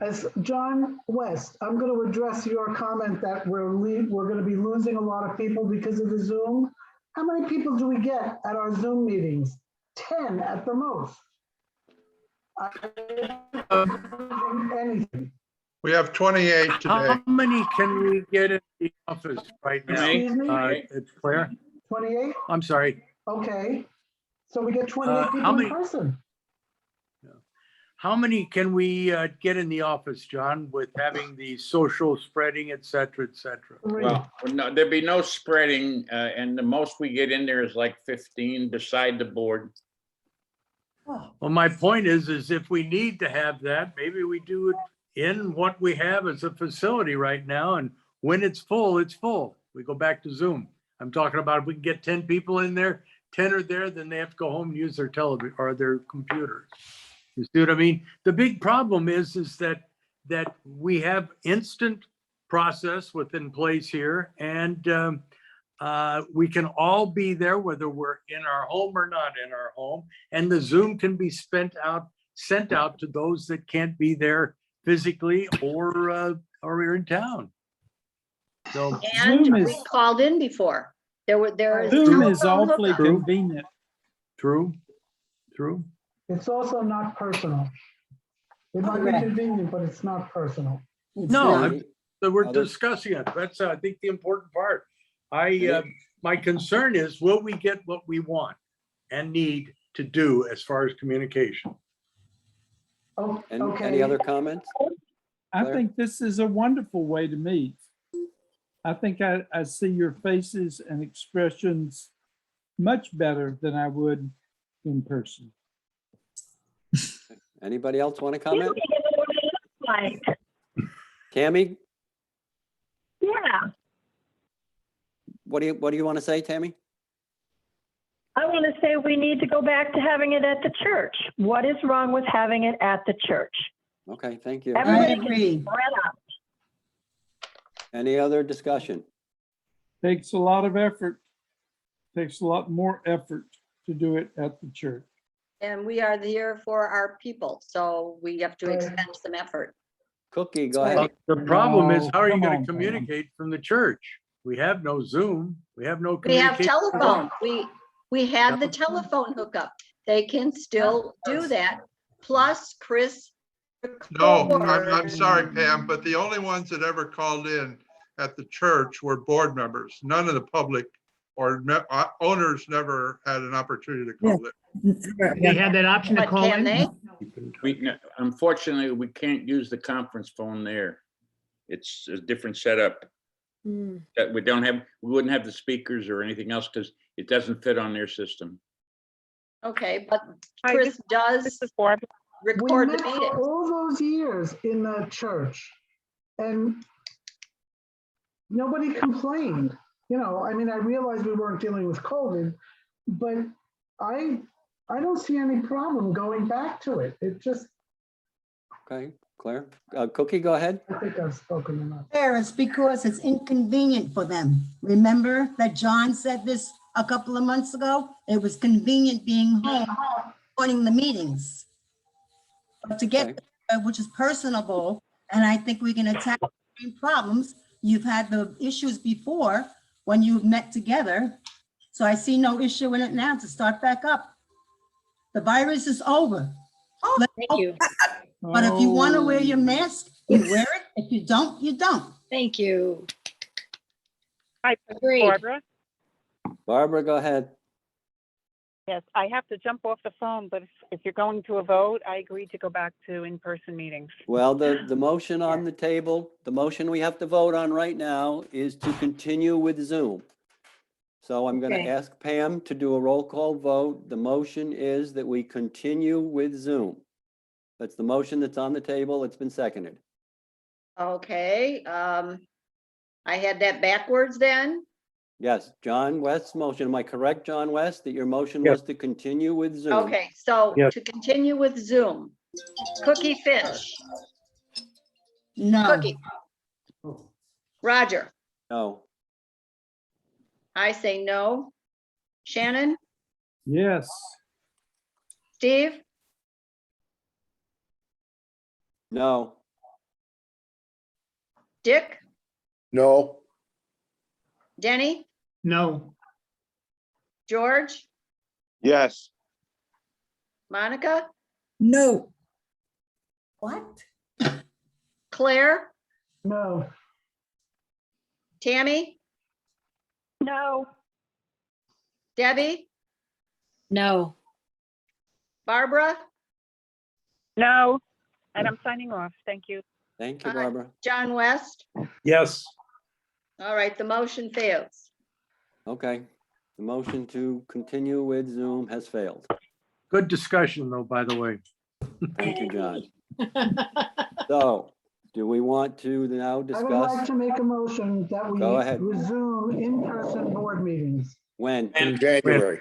As John West, I'm going to address your comment that we're going to be losing a lot of people because of the Zoom. How many people do we get at our Zoom meetings? 10 at the most. Anything. We have 28 today. How many can we get in the office right now? Excuse me? It's Claire. 28? I'm sorry. Okay. So we get 28 how people in many- person. How many can we get in the office, John, with having the social spreading, et cetera, et cetera? Three. Well, no, there'd be no spreading, and the most we get in there is like 15 beside the board. Well, my point is if we need to have that, maybe we do it in what we have as a facility right now. And when it's full, it's full. We go back to Zoom. I'm talking about if we can get 10 people in there, 10 are there, then they have to go home and use their television or their computers. You see what I mean? The big problem is that we have instant process within place here, and we can all be there whether we're in our home or not in our home, and the Zoom can be sent out to those that can't be there physically or are in town. So And Zoom we is- called in before. There is. Zoom is telephone awfully hookup. convenient. true. It's also not personal. It might be Correct. convenient, but it's not personal. No, so we're Other- discussing it. That's, I think, the important part. My concern is, will we get what we want and need to do as far as communication? Oh, And okay. any other comments? I Claire? think this is a wonderful way to meet. I think I see your faces and expressions much better than I would in person. Anybody else want to comment? Like, Tammy, yeah, what do you want to say, Tammy? I want to say we need to go back to having it at the church. What is wrong with having it at the church? Okay, thank you. Everybody agree. can spread out. Any other discussion? Takes a lot of effort. Takes a lot more effort to do it at the church. And we are here for our people, so we have to Right. expend some effort. Cookie, go ahead. The problem is, No, how are you come going on, to Pam. communicate from the church? We have no Zoom. We have no We have communication. telephone. We had the telephone hookup. They can still do that. Plus, Chris. No, I'm records. sorry, Pam, but the only ones that ever called in at the church were board members. None of the public or owners never had an opportunity to call in. They had that option to But call can in. they? Unfortunately, we can't use the conference phone there. It's a different setup. Hmm. That we wouldn't have the speakers or anything else because it doesn't fit on their system. Okay, but Hi, Chris does This is Barbara. We record the met for meeting. all those years in the church and nobody complained. You know, I mean, I realized we weren't dealing with COVID, but I don't see any problem going back to it. It just, Okay, Claire. Cookie, go ahead. I think I've spoken enough. There, it's because it's inconvenient for them. Remember that John said this a couple of months ago? It was convenient being home, joining the meetings. But to get, which is personable, and I think we can attack the same problems. You've had the issues before when you've met together. So I see no issue in it now to start back up. The virus is over. Thank you. But if you want to wear your Oh. mask, you wear it. If you don't, you don't. Thank you. Hi, this is Agreed. Barbara. Barbara, go ahead. Yes, I have to jump off the phone, but if you're going to a vote, I agree to go back to in-person meetings. Well, the motion on the table, the motion we have to vote on right now is to continue with Zoom. So I'm going to Okay. ask Pam to do a roll call vote. The motion is that we continue with Zoom. That's the motion that's on the table. It's been seconded. Okay, I had that backwards then. Yes, John West's motion. Am I correct, John West, that your motion Yes. was to continue with Zoom? Okay, so Yes. to continue with Zoom, Cookie Finch, No, Cookie, Roger, No. I say no. Shannon, Yes. Steve, No. Dick, No, Denny, No, George, Yes, Monica, no. What? Claire, No, Tammy, No, Debbie, No. Barbara, No, and I'm signing off. Thank you. Thank you, Barbara. John West. Yes. All right, the motion fails. Okay. The motion to continue with Zoom has failed. Good discussion though, by the way. Thank you, John. So, do we want to now I would like discuss to make a motion that we Go ahead. resume in-person board meetings when? in January.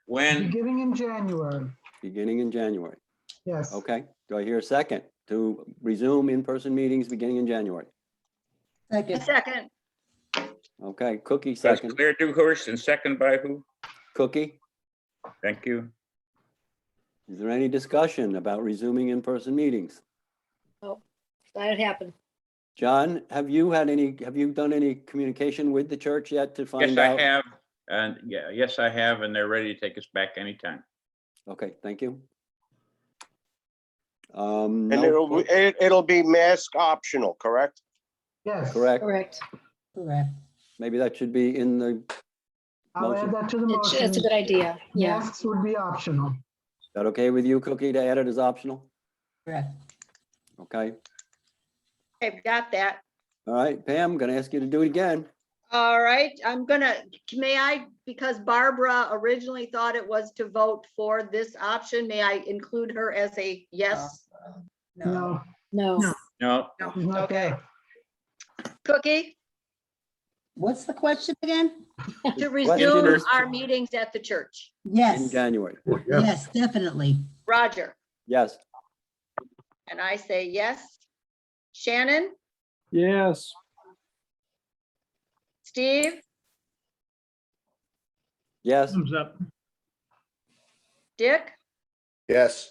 When, beginning in January. Beginning in January. Yes. Okay. Do I hear a second to resume in-person meetings beginning in January? Second, Second, Okay, Cookie that's second. Claire Dewhurst and second by who? Cookie, Thank you. is there any discussion about resuming in-person meetings? That happened. John, have you done any communication with the church yet to find Yes, out? I have. And yeah, yes, I have. And they're ready to take us back anytime. Okay, thank you. and No, it'll be mask optional, correct? Yes. correct. Correct. correct. Maybe that should be in the, I'll Motion. add that to the motion. That's a good idea. Yeah. Masks would be optional. is that okay with you, Cookie, to add it as optional? Correct. Okay, I've got that. all right, Pam, gonna ask you to do it again. All right, may I, because Barbara originally thought it was to vote for this option, may I include her as a yes? No, No. No, she's not Okay. there. Cookie, What's the question again? to Question resume is- our meetings at the church. In Yes, January, yes, definitely. Roger, yes. and I say yes. Shannon, Yes. Steve, Yes, thumbs up. Dick, Yes,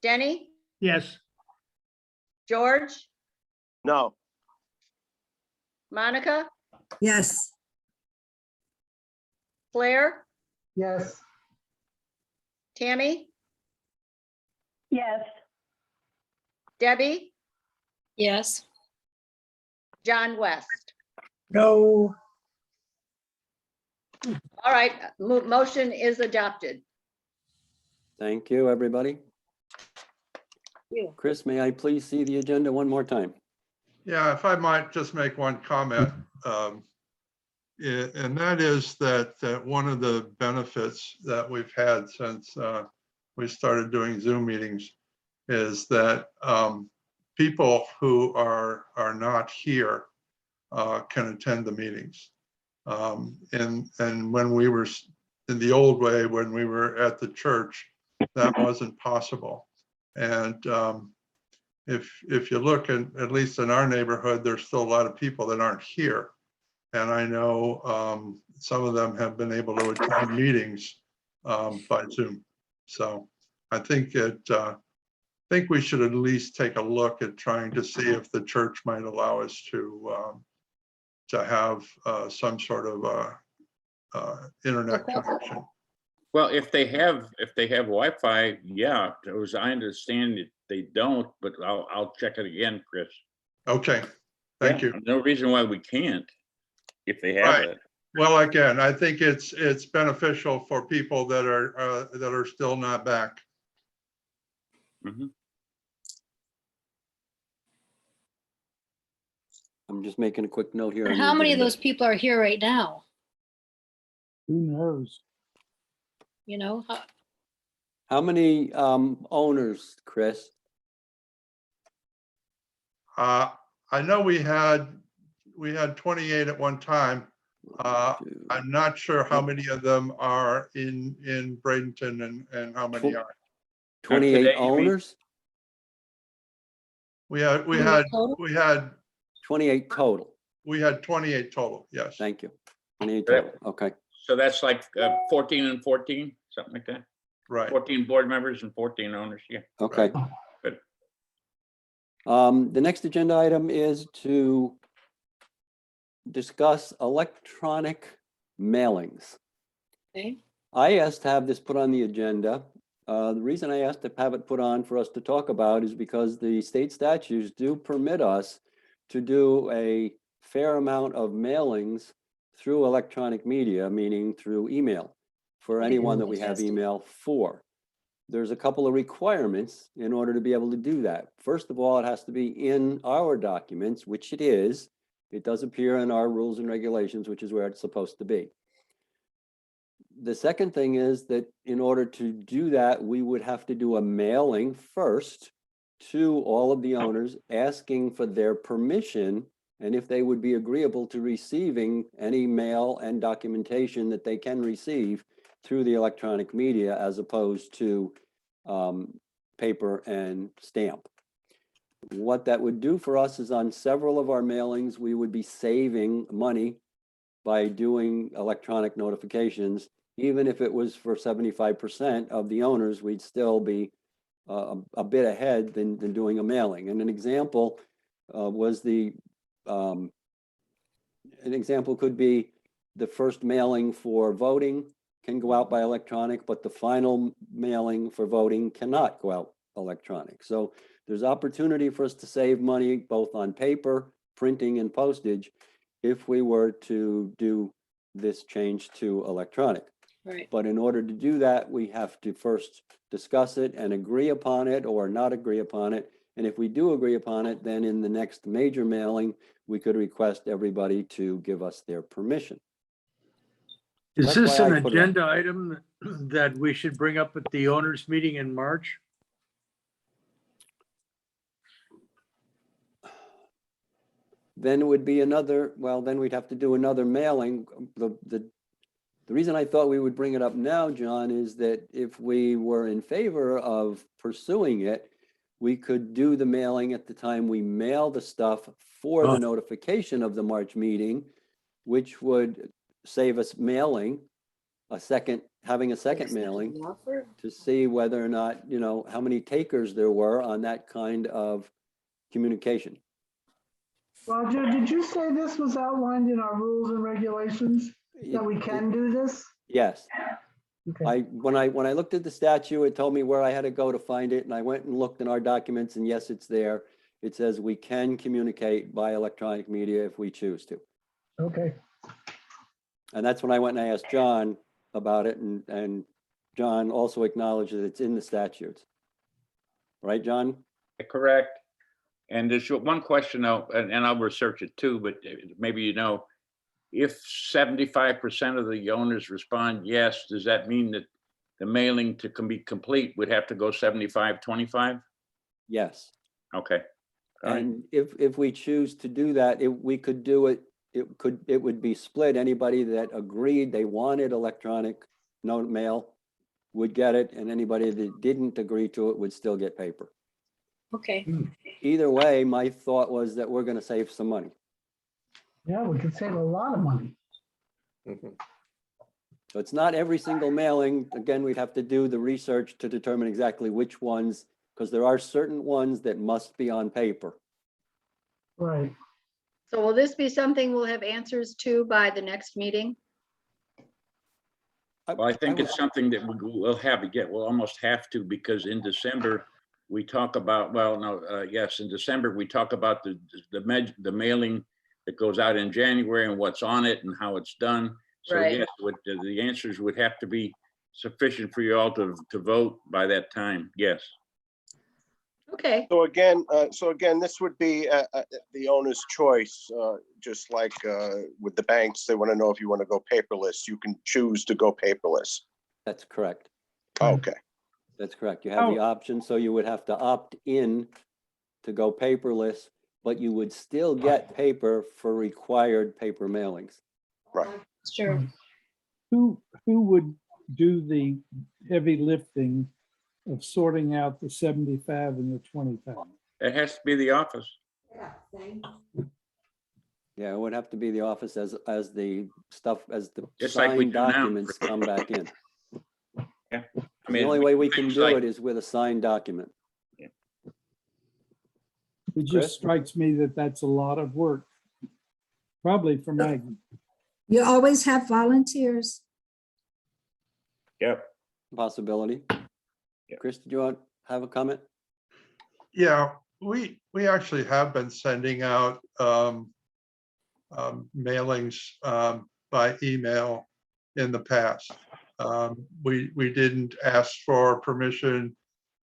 Denny, Yes, George, No, Monica, Yes. Claire, Yes, Tammy, yes, Debbie, Yes. John West. No. All right, motion is adopted. thank you, everybody. You. Chris, may I please see the agenda one more time? Yeah, if I might just make one comment. And that is that one of the benefits that we've had since we started doing Zoom meetings is that people who are not here can attend the meetings. And when we were in the old way, when we were at the church, that wasn't possible. And if you look at least in our neighborhood, there's still a lot of people that aren't here. And I know some of them have been able to attend meetings by Zoom. So I think we should at least take a look at trying to see if the church might allow us to have some sort of internet connection. well, if they have Wi-Fi, yeah, as I understand it, they don't, but I'll check it again, Chris. Okay, thank Yeah, you. No reason why we can't, if they have Right. it. Well, again, I think it's beneficial for people that are still not back. Mhm. I'm just making a quick note here. on And the how many of agenda. those people are here right now? Who knows? You know, How many owners, Chris? I know we had 28 at one time. I'm not sure how many of them are in Bradenton and how many are. 28 today, you mean? owners? We had 28 total. 28 total, yes. Thank you. 28 Yep. total. Okay. So that's like 14 and 14, something like that. Right. 14 board members and 14 owners, yeah. Okay. Good. The next agenda item is to discuss electronic mailings. okay. I asked to have this put on the agenda. The reason I asked to have it put on for us to talk about is because the state statutes do permit us to do a fair amount of mailings through electronic media, meaning through email, for anyone that we have Fantastic. email for. There's a couple of requirements in order to be able to do that. First of all, it has to be in our documents, which it is. It does appear in our rules and regulations, which is where it's supposed to be. The second thing is that in order to do that, we would have to do a mailing first to all of the owners, asking for their permission and if they would be agreeable to receiving any mail and documentation that they can receive through the electronic media as opposed to paper and stamp. What that would do for us is on several of our mailings, we would be saving money by doing electronic notifications. Even if it was for 75% of the owners, we'd still be a bit ahead than doing a mailing. And an example was an example could be the first mailing for voting can go out by electronic, but the final mailing for voting cannot go out electronic. So there's opportunity for us to save money both on paper, printing, and postage if we were to do this change to electronic. Right. But in order to do that, we have to first discuss it and agree upon it or not agree upon it. And if we do agree upon it, then in the next major mailing, we could request everybody to give us their permission. Is That's this why an I put it on. agenda item that we should bring up at the owners meeting in March? Then it would be another, well, then we'd have to do another mailing. The reason I thought we would bring it up now, John, is that if we were in favor of pursuing it, we could do the mailing at the time we mail the stuff for the notification of the March meeting, which would save us mailing having a second mailing to see whether or not, how many takers there were on that kind of communication. Roger, did you say this was outlined in our rules and regulations, that we can do this? Yes. Okay. When I looked at the statute, it told me where I had to go to find it, and I went and looked in our documents, and yes, it's there. It says we can communicate by electronic media if we choose to. Okay. And that's when I went and I asked John about it, and John also acknowledged that it's in the statutes. Right, John? Correct. And there's one question though, and I'll research it too, but maybe if 75% of the owners respond yes, does that mean that the mailing to be complete would have to go 75-25? Yes. Okay. All right. And if we choose to do that, we could do it. It would be split. Anybody that agreed they wanted electronic note mail would get it, and anybody that didn't agree to it would still get paper. Okay. Either way, my thought was that we're going to save some money. Yeah, we could save a lot of money. So it's not every single mailing. Again, we'd have to do the research to determine exactly which ones, because there are certain ones that must be on paper. Right. So will this be something we'll have answers to by the next meeting? Well, I think it's something that we'll have to get. We'll almost have to, because in December we talk about, in December we talk about the mailing that goes out in January and what's on it and how it's done. So Right. yes, the answers would have to be sufficient for you all to vote by that time. Yes. Okay, So again, this would be the owner's choice, just like with the banks, they want to know if you want to go paperless, you can choose to go paperless. That's correct. Okay, That's correct. You have the option, so you would have to opt in to go paperless, but you would still get paper for required paper mailings. right. Sure. Who would do the heavy lifting of sorting out the 75 and the 25? It has to be the office. Yeah, it would have to be the office as the stuff, as the Just like we signed do now. documents come back in. Yeah. The only way we can things do like- it is with a signed document. It Chris? just strikes me that that's a lot of work. Probably for Maggie. You always have volunteers. Yep. Possibility. Chris, did you want to have a comment? Yeah, we actually have been sending out mailings by email in the past. We didn't ask for permission,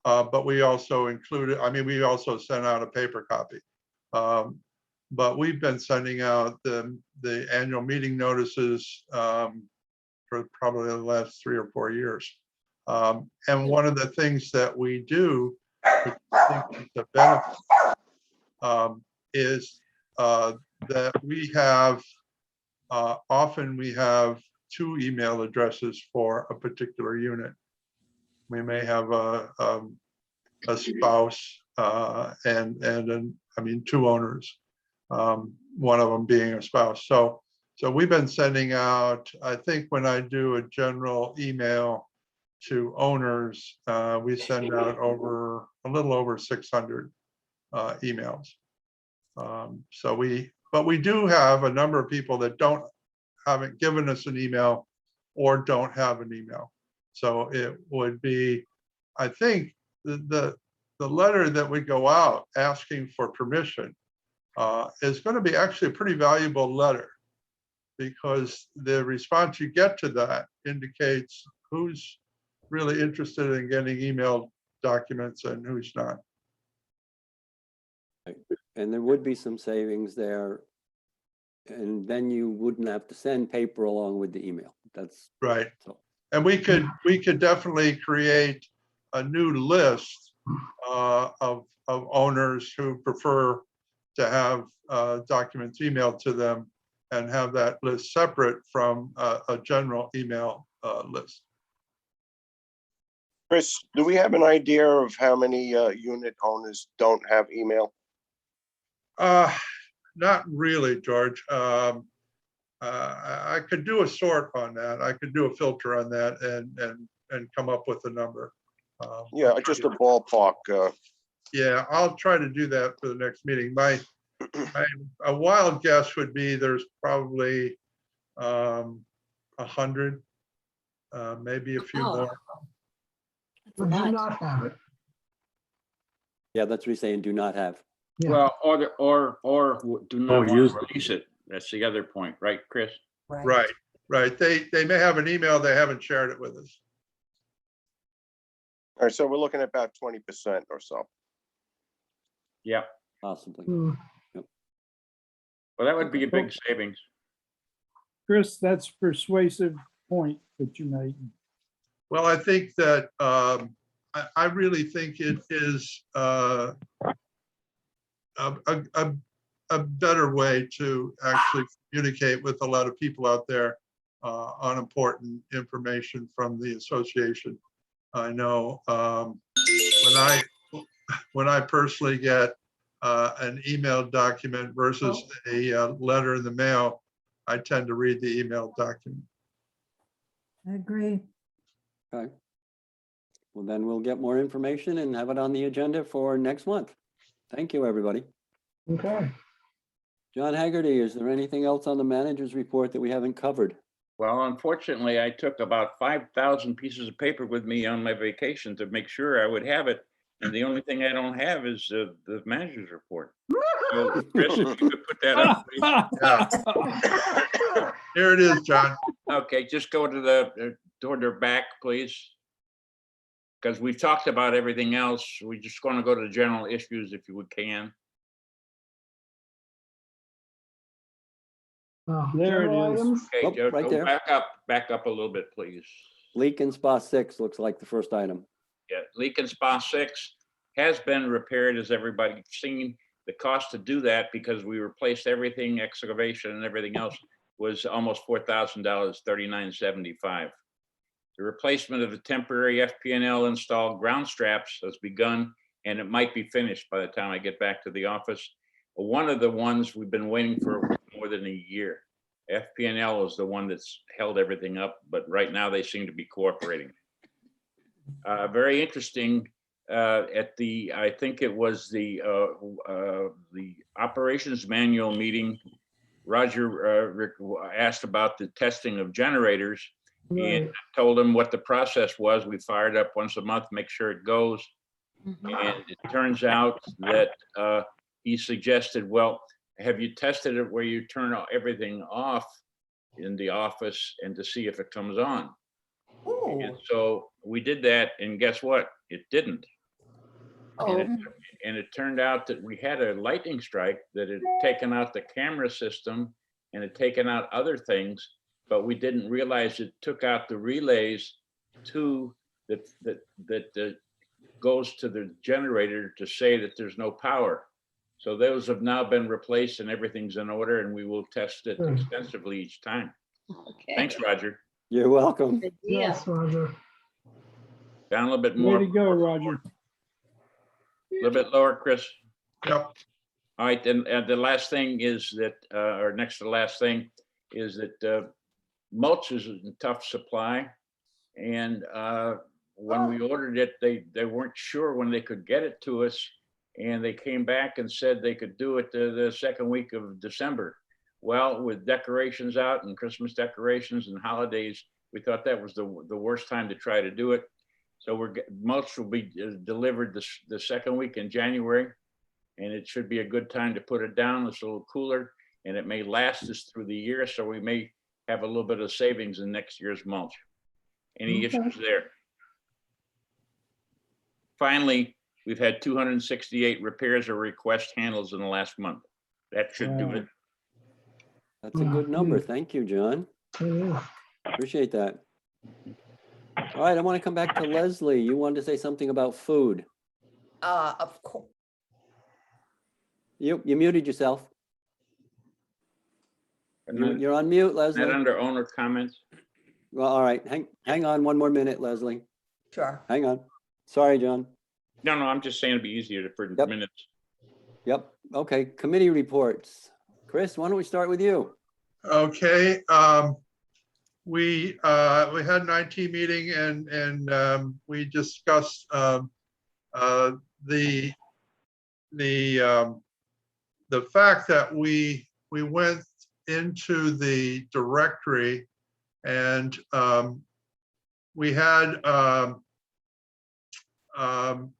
but we also included, we also sent out a paper copy. But we've been sending out the annual meeting notices for probably the last 3 or 4 years. And one of the things that we do, which I think is a benefit, is that we have, often we have 2 email addresses for a particular unit. We may have a spouse and 2 owners, one of them being a spouse. So we've been sending out, I think when I do a general email to owners, we send out a little over 600 emails. But we do have a number of people that haven't given us an email or don't have an email. So it would be, I think, the letter that would go out asking for permission is going to be actually a pretty valuable letter, because the response you get to that indicates who's really interested in getting emailed documents and who's not. And there would be some savings there. And then you wouldn't have to send paper along with the email. That's right. So. And we could definitely create a new list of owners who prefer to have documents emailed to them, and have that list separate from a general email list. Chris, do we have an idea of how many unit owners don't have email? Not really, George. I could do a sort on that. I could do a filter on that and come up with a number. Yeah, just a ballpark. Yeah, I'll try to do that for the next meeting. A wild guess would be there's probably 100, maybe a few more. Do not have it. Yeah, that's what he's saying, do not have. Yeah. Well, or do not want to release it. That's the other point, right, Chris? Right. They may have an email, they haven't shared it with us. All right, so we're looking at about 20% or so. Yeah. Possibly. Well, that would be a big savings. Chris, that's a persuasive point that you made. Well, I think that I really think it is a better way to actually communicate with a lot of people out there on important information from the association. I know when I personally get an email document versus a letter in the mail, I tend to read the email document. I agree. Okay. Well, then we'll get more information and have it on the agenda for next month. Thank you, everybody. Okay. John Haggerty, is there anything else on the manager's report that we haven't covered? Well, unfortunately, I took about 5,000 pieces of paper with me on my vacation to make sure I would have it. And the only thing I don't have is the manager's report. So, Chris, if you could put that up, please. Yeah. Here it is, John. Okay, just go to toward the back, please. Because we've talked about everything else. We're just going to go to the general issues if you can. There it General is. items? Okay, Oh, Joe, right go there. back up a little bit, please. Leak in spa 6 looks like the first item. Yeah, leak in spa 6 has been repaired, as everybody's seen. The cost to do that, because we replaced everything, excavation and everything else, was almost $4,000, $3,975. The replacement of the temporary FP&L installed ground straps has begun, and it might be finished by the time I get back to the office. One of the ones we've been waiting for more than a year. FP&L is the one that's held everything up, but right now they seem to be cooperating. Very interesting. I think it was the operations manual meeting. Roger asked about the testing of generators, and told him what the process was. We fired up once a month, make sure it goes. And it turns out that he suggested, well, have you tested it where you turn everything off in the office and to see if it comes on? And so we did that, and guess what? It didn't. And it turned out that we had a lightning strike that had taken out the camera system and had taken out other things, but we didn't realize it took out the relays to that goes to the generator to say that there's no power. So those have now been replaced and everything's in order, and we will test it extensively each time. Okay. Thanks, Roger. You're welcome. Yes, Roger. Down a little bit more. Way to go, Roger. A little bit lower, Chris. Yep. All right, and the last thing is that, or next to the last thing, is that mulch is in tough supply. And when we ordered it, they weren't sure when they could get it to us. And they came back and said they could do it the second week of December. Well, with decorations out and Christmas decorations and holidays, we thought that was the worst time to try to do it. So mulch will be delivered the second week in January, and it should be a good time to put it down. It's a little cooler, and it may last us through the year, so we may have a little bit of savings in next year's mulch. Any issues there? Finally, we've had 268 repairs or request handles in the last month. That should do it. That's a good number. Thank you, John. Appreciate that. All right, I want to come back to Leslie. You wanted to say something about food. Of course. You muted yourself. You're on mute, Leslie. Not under owner comments. Well, all right. Hang on one more minute, Leslie. Sure. Hang on. Sorry, John. No, I'm just saying it'd be easier for minutes. Yep. Okay. Committee reports. Chris, why don't we start with you? Okay. We had an IT meeting and we discussed the fact that we went into the directory and we had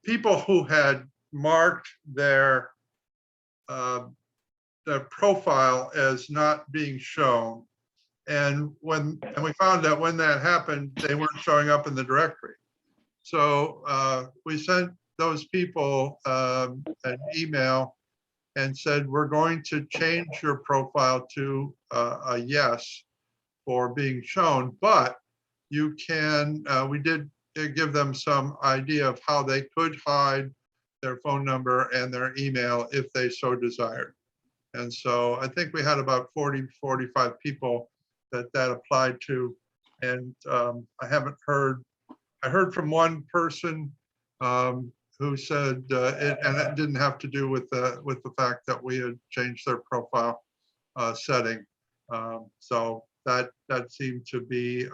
people who had marked their profile as not being shown. And we found out when that happened, they weren't showing up in the directory. So we sent those people an email and said, we're going to change your profile to a yes for being shown, but you can, we did give them some idea of how they could hide their phone number and their email if they so desired. And so I think we had about 45 people that applied to. And I haven't heard, I heard from one person who said and it didn't have to do with the fact that we had changed their profile setting. So that seemed to be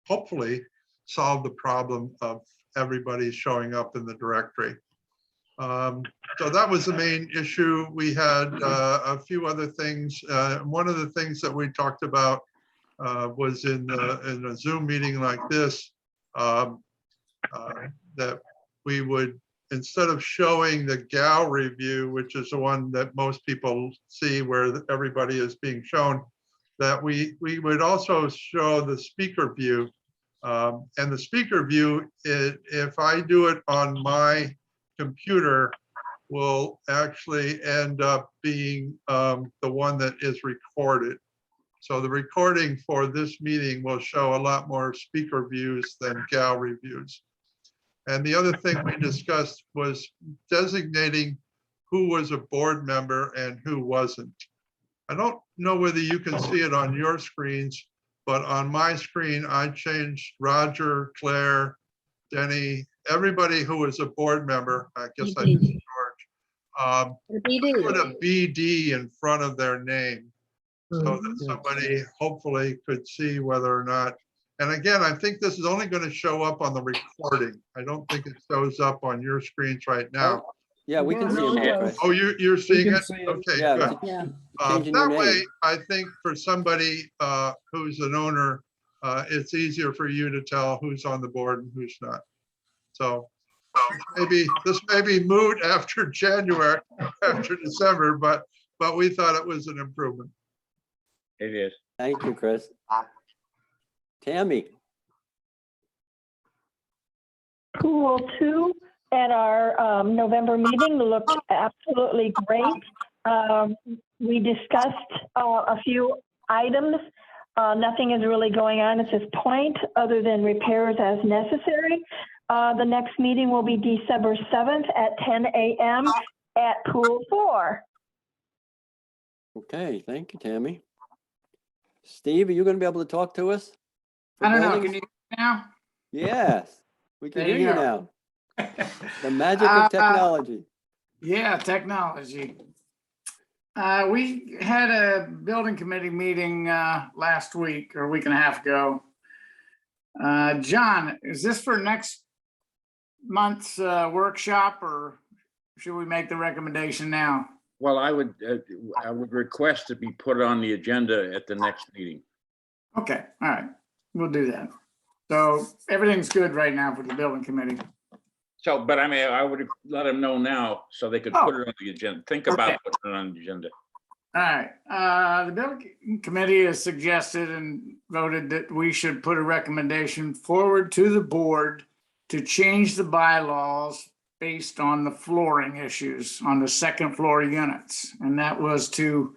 hopefully solve the problem of everybody showing up in the directory. So that was the main issue. We had a few other things. One of the things that we talked about was in a Zoom meeting like this, that we would instead of showing the gallery view, which is the one that most people see where everybody is being shown, that we would also show the speaker view. And the speaker view, if I do it on my computer, will actually end up being the one that is recorded. So the recording for this meeting will show a lot more speaker views than gallery views. And the other thing we discussed was designating who was a board member and who wasn't. I don't know whether you can see it on your screens, but on my screen, I changed Roger, Claire, Denny, everybody who was a board member. I guess I did George. Put a BD in front of their name so that somebody hopefully could see whether or not. And again, I think this is only going to show up on the recording. I don't think it shows up on your screens right now. Yeah, we can see them all, Chris. Oh, you're seeing can it? see it. Okay, Yeah, good. Yeah. Changing your That way, name. I think for somebody who's an owner, it's easier for you to tell who's on the board and who's not. So maybe this may be moot after January, after December, but we thought it was an improvement. It is. Thank you, Chris. Tammy, Pool 2 at our November meeting looked absolutely great. We discussed a few items. Nothing is really going on at this point other than repairs as necessary. The next meeting will be December 7th at 10 a.m. at Pool 4. okay, thank you, Tammy. Steve, are you going to be able to talk to us? for I don't know, buildings? can you hear me now? Yes, we can There hear you you go. now. The magic of technology. Yeah, technology. We had a building committee meeting last week or a week and a half ago. John, is this for next month's workshop, or should we make the recommendation now? Well, I would request to be put on the agenda at the next meeting. Okay, all right, we'll do that. So everything's good right now for the building committee. So, but I mean, I would let them know now so they could put it on the agenda. Think about putting it on the agenda. All right, the building committee has suggested and voted that we should put a recommendation forward to the board to change the bylaws based on the flooring issues on the second floor units. And that was to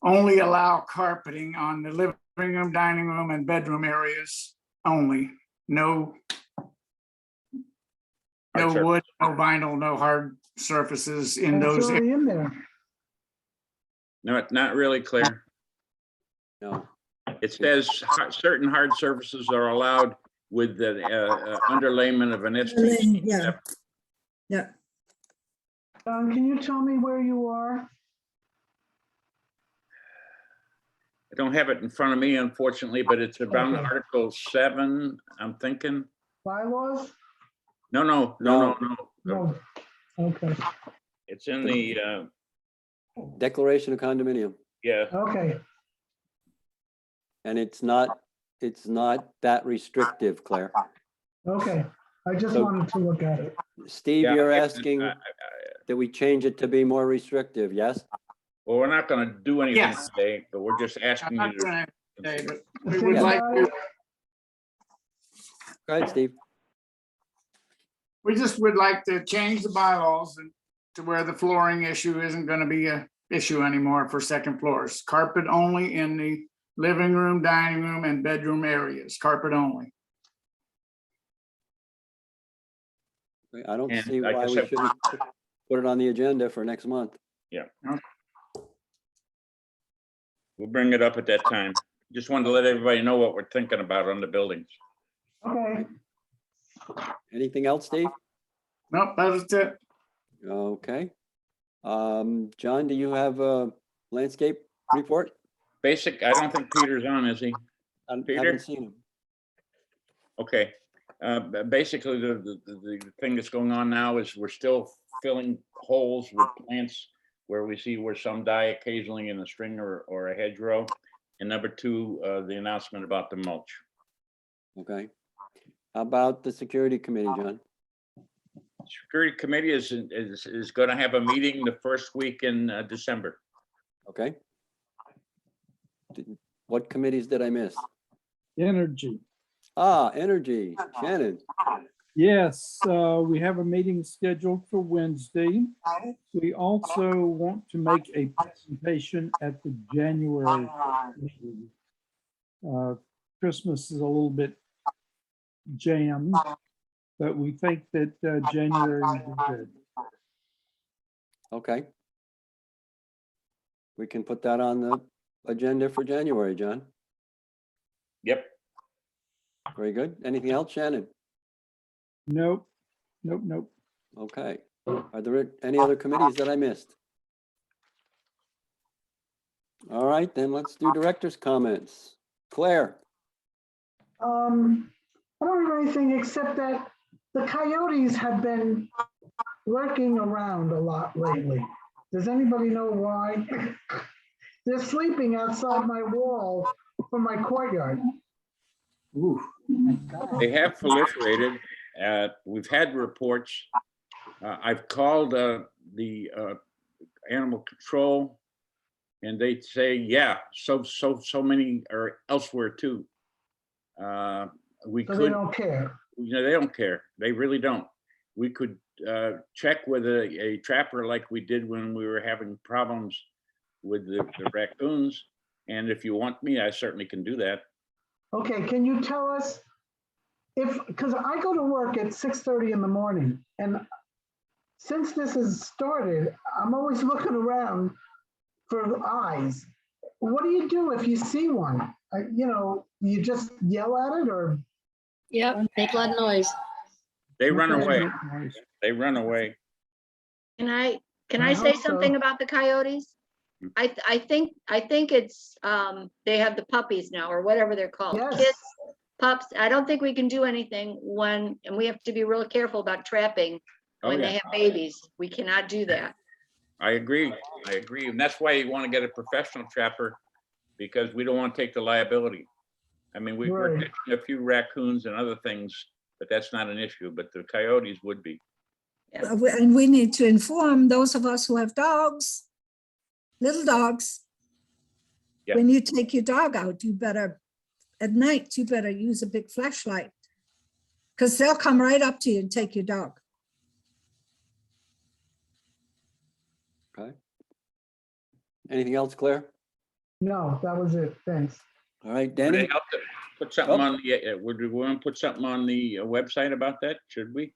only allow carpeting on the living room, dining room, and bedroom areas only. No wood, no vinyl, no hard surfaces in That's those. already in there. No, not really clear. No. It says certain hard surfaces are allowed with the underlayment of an SPC. Yeah. Yeah. Can you tell me where you are? I don't have it in front of me, unfortunately, but it's around Okay. Article 7, I'm thinking. Bylaws? No. No. Okay, It's in the, Declaration of condominium, yeah. okay. and it's not that restrictive, Claire. Okay, I just So- wanted to look at it. Steve, Yeah, you're I- asking that we change it to be more restrictive, yes? Well, we're not going to do anything Yes. today, but we're just I'm asking you not to. doing it today, but we Think would like about to, it. Go ahead, Steve. we just would like to change the bylaws to where the flooring issue isn't gonna be a issue anymore for second floors. Carpet only in the living room, dining room, and bedroom areas, carpet only. I don't And see like I why we said- shouldn't put it on the agenda for next month. We'll bring it up at that time. Just wanted to let everybody know what we're thinking about on the buildings. Okay, Anything else, Steve? Nope, that was it. Okay. John, do you have a landscape report? Basic, I don't think Peter's on, is he? I Peter? haven't seen him. Okay. Basically, the thing that's going on now is we're still filling holes with plants where we see where some die occasionally in a string or a hedgerow. And number two, the announcement about the mulch. Okay. How about the security committee, John? Security Committee is going to have a meeting the first week in December. Okay. What committees did I miss? Energy. Energy. Shannon. Yes, we have a meeting scheduled for Wednesday. We also want to make a presentation at the January meeting. Christmas is a little bit jammed, but we think that January will be good. Okay. We can put that on the agenda for January, John. Yep. Very good. Anything else, Shannon? Nope, nope, nope. Okay. Are there any other committees that I missed? All right, then let's do director's comments. Claire. I don't have anything except that the coyotes have been lurking around a lot lately. Does anybody know why? They're sleeping outside my wall from my courtyard. Ooh. They have proliferated. We've had reports. I've called the animal control, and they say, yeah, so many are elsewhere too. We So could. they don't care. You know, they don't care. They really don't. We could check with a trapper like we did when we were having problems with the raccoons. And if you want me, I certainly can do that. Okay, can you tell us because I go to work at 6:30 in the morning, and since this has started, I'm always looking around for eyes. What do you do if you see one? You just yell at it, or? Yep, make a lot of noise. They run away. They run away. Can I I say hope so. something about the coyotes? I think it's they have the puppies now, or whatever they're called. Yes. Kids, pups. I don't think we can do anything and we have to be real careful about trapping when they have babies. We cannot do that. I agree. And that's why you want to get a professional trapper, because we don't want to take the liability. I mean, we're Right. catching a few raccoons and other things, but that's not an issue, but the coyotes would be. And we need to inform those of us who have dogs, little dogs. Yeah. When you take your dog out, at night, you better use a big flashlight, because they'll come right up to you and take your dog. Okay. Anything else, Claire? No, that was it. Thanks. All right, Would Danny? it help to put something on the, would we want to put something on the website about that? Should we?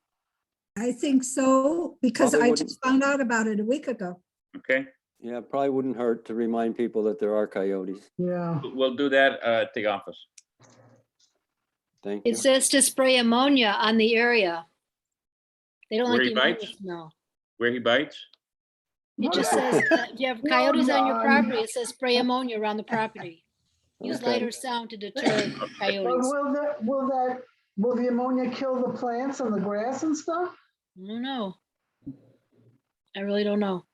I think so, because Probably I wouldn't. just found out about it a week ago. Okay, Yeah, it probably wouldn't hurt to remind people that there are coyotes. Yeah. we'll do that at the office. Thank you. It says to spray ammonia on the area. They don't Where like he the ammonia bites? smell. Where he bites? It just says, if you have coyotes on your No. property, it says spray ammonia around the property. Use Okay. light or sound to deter But coyotes. will the ammonia kill the plants and the grass and stuff? I don't know. I really don't know.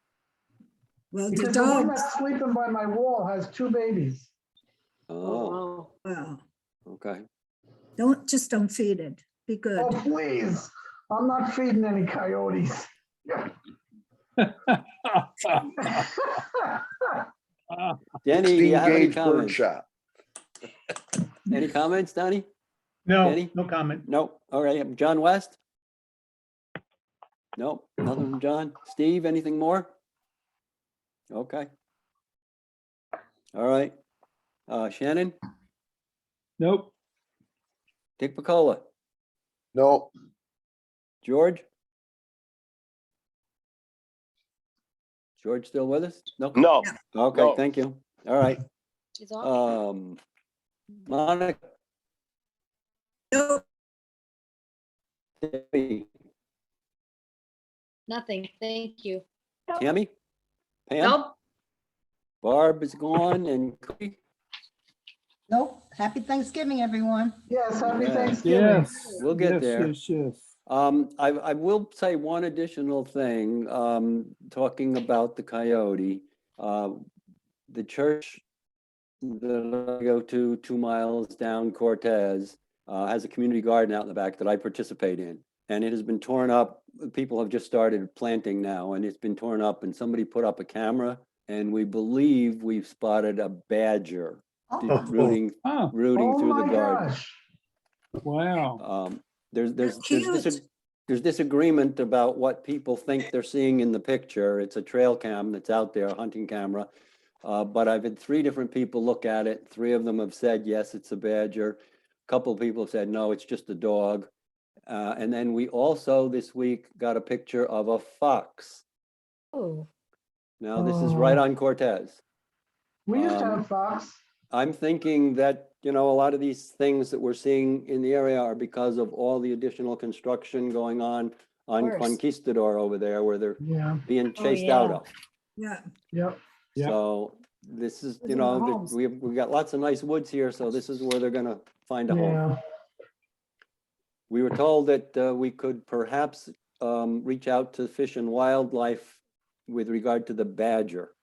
Well, the Because the one dogs, that's sleeping by my wall has 2 babies. Oh, well, okay. just don't feed it. Be good. Oh, please. I'm not feeding any coyotes. Danny, do you have any Gauge bird comments? shot. Any comments, Danny? No, Danny? no comment. No. All right. John West? No, nothing from John. Steve, anything more? Okay. All right. Shannon? Nope. Dick Picola? No, George? George still with us? No? No, Okay, No. thank you. All right. She's off. Monica? Nope. Nothing. Thank you. Tammy? Pam? Nope. Barb is gone and Cookie? Nope. Happy Thanksgiving, everyone. Yes, happy Yeah. Thanksgiving. Yes. We'll get yes, there. Yes. I will say one additional thing, talking about the coyote. The church that I go to 2 miles down Cortez, has a community garden out in the back that I participate in. And it has been torn up. People have just started planting now, and it's been torn up, and somebody put up a camera, and we believe we've spotted a badger rooting Oh, rooting Oh through the my garden. gosh. wow. There's disagreement about what people think they're seeing in the picture. It's a trail cam that's out there, a hunting camera. But I've had 3 different people look at it. 3 of them have said, yes, it's a badger. A couple of people have said, no, it's just a dog. And then we also this week got a picture of a fox. Oh, Now, this is right on Cortez. We used to have fox. I'm thinking that, a lot of these things that we're seeing in the area are because of all the additional construction going on course. Conquistador over there, where they're Yeah. being Oh, chased out yeah. of. yeah. Yep. Yeah. So this is, Those are the homes. we've got lots of nice woods here, so this is where they're gonna find a home. Yeah. We were told that we could perhaps reach out to Fish and Wildlife with regard to the badger.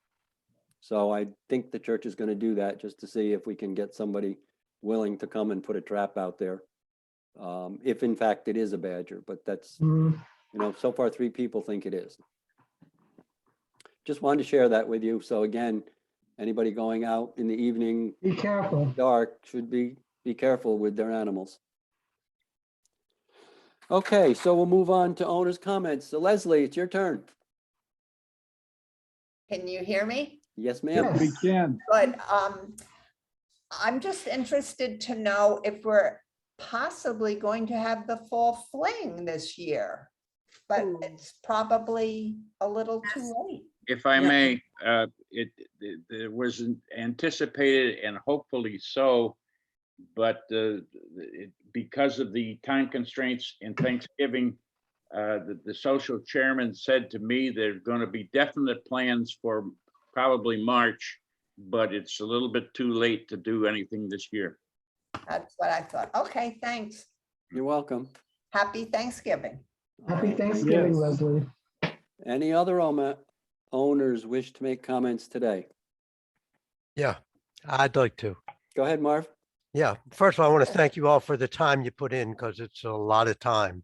So I think the church is going to do that just to see if we can get somebody willing to come and put a trap out there. If in fact it is a badger, but that's, Mhm. so far 3 people think it is. Just wanted to share that with you. So again, anybody going out in the evening, Be careful. dark, should be careful with their animals. Okay, so we'll move on to owner's comments. So Leslie, it's your turn. Can you hear me? Yes, ma'am. We can. Good. I'm just interested to know if we're possibly going to have the fall fling this year, but it's probably a little too late. If I may, it was anticipated and hopefully so, but because of the time constraints in Thanksgiving, the social chairman said to me there's going to be definite plans for probably March, but it's a little bit too late to do anything this year. That's what I thought. Okay, thanks. You're welcome. Happy Thanksgiving. Happy Thanksgiving, Yes. Leslie. Any other owners wish to make comments today? Yeah, I'd like to. Go ahead, Marv. Yeah, first of all, I want to thank you all for the time you put in because it's a lot of time.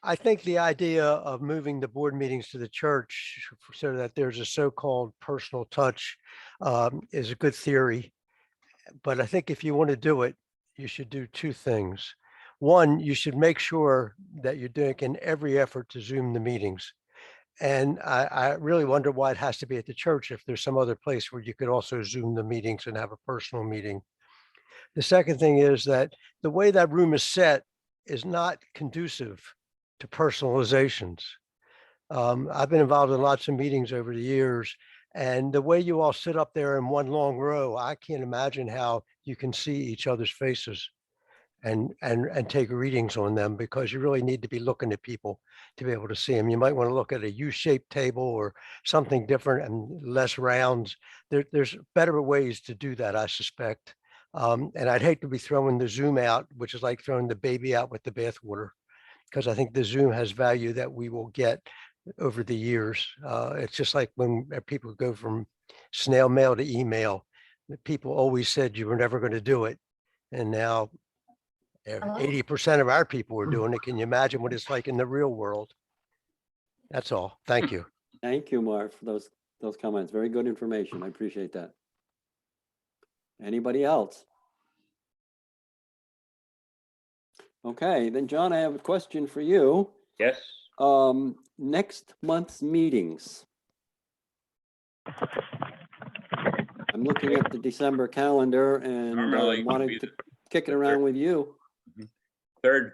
I think the idea of moving the board meetings to the church so that there's a so-called personal touch is a good theory. But I think if you want to do it, you should do 2 things. One, you should make sure that you're doing every effort to Zoom the meetings. And I really wonder why it has to be at the church if there's some other place where you could also Zoom the meetings and have a personal meeting. The second thing is that the way that room is set is not conducive to personalizations. I've been involved in lots of meetings over the years, and the way you all sit up there in one long row, I can't imagine how you can see each other's faces and take readings on them, because you really need to be looking at people to be able to see them. You might want to look at a U-shaped table or something different and less rounds. There's better ways to do that, I suspect. And I'd hate to be throwing the Zoom out, which is like throwing the baby out with the bathwater, because I think the Zoom has value that we will get over the years. It's just like when people go from snail mail to email, people always said you were never going to do it. And now 80% of our people are doing it. Can you imagine what it's like in the real world? That's all. Thank you. Thank you, Marv, for those comments. Very good information. I appreciate that. Anybody else? Okay, then John, I have a question for you. Yes. Next month's meetings. I'm looking at the December calendar and Normally, wanted to kick it around with you.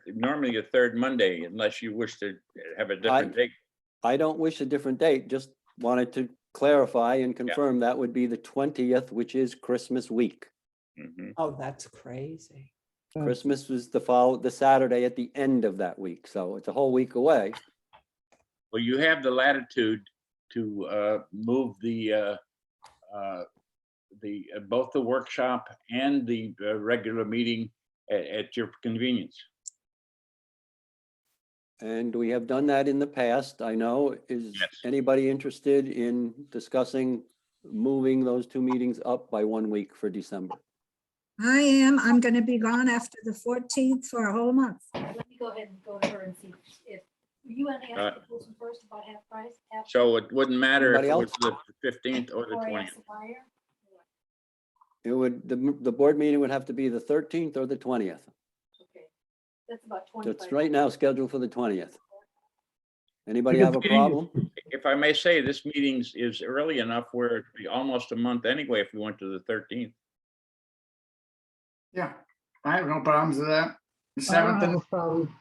Normally a third Monday, unless you wish to have a different date. I don't wish a different date, just wanted to clarify and confirm that would be the 20th, which is Christmas week. Oh, that's crazy. Christmas was the Saturday at the end of that week, so it's a whole week away. Well, you have the latitude to move both the workshop and the regular meeting at your convenience. And we have done that in the past, I know. Is anybody interested in discussing moving those 2 meetings up by 1 week for December? I am. I'm going to be gone after the 14th for a whole month. Let me go ahead and go to her and see if you want to ask the person first about half price. So it wouldn't matter if Anybody it else? was the 15th or the Before I 20th. ask the buyer. It would, the board meeting would have to be the 13th or the 20th. Okay, that's about 25. It's right now scheduled for the 20th. Anybody have a problem? If I may say, this meeting is early enough where it'd be almost a month anyway if we went to the 13th. Yeah, I have no problems with that. The I don't 7th have and a problem.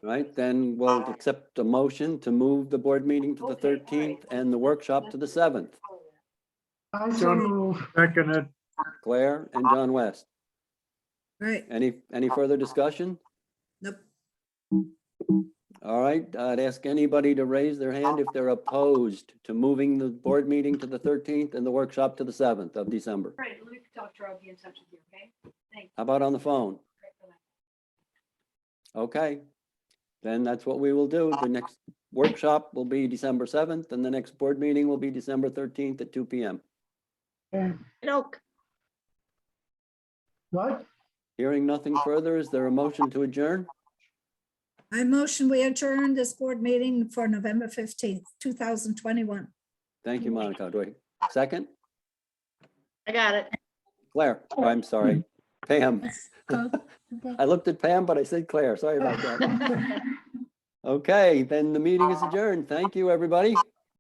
Right, then we'll accept a motion to move the board meeting to the 13th and the workshop to the 7th. I so John- move. Seconded. Claire and John West. Right. Any further discussion? Nope. All right, I'd ask anybody to raise their hand if they're opposed to moving the board meeting to the 13th and the workshop to the 7th of December. All right, let me talk to her. I'll be in touch with you, okay? Thanks. How about on the phone? Okay, then that's what we will do. The next workshop will be December 7th and the next board meeting will be December 13th at 2 p.m. What? Hearing nothing further, is there a motion to adjourn? I motion we adjourn this board meeting for November 15th, 2021. Thank you, Monica. Do I second? I got it. Claire, oh, I'm sorry, Pam. I looked at Pam, but I said Claire. Sorry about that. Okay, then the meeting is adjourned. Thank you, everybody.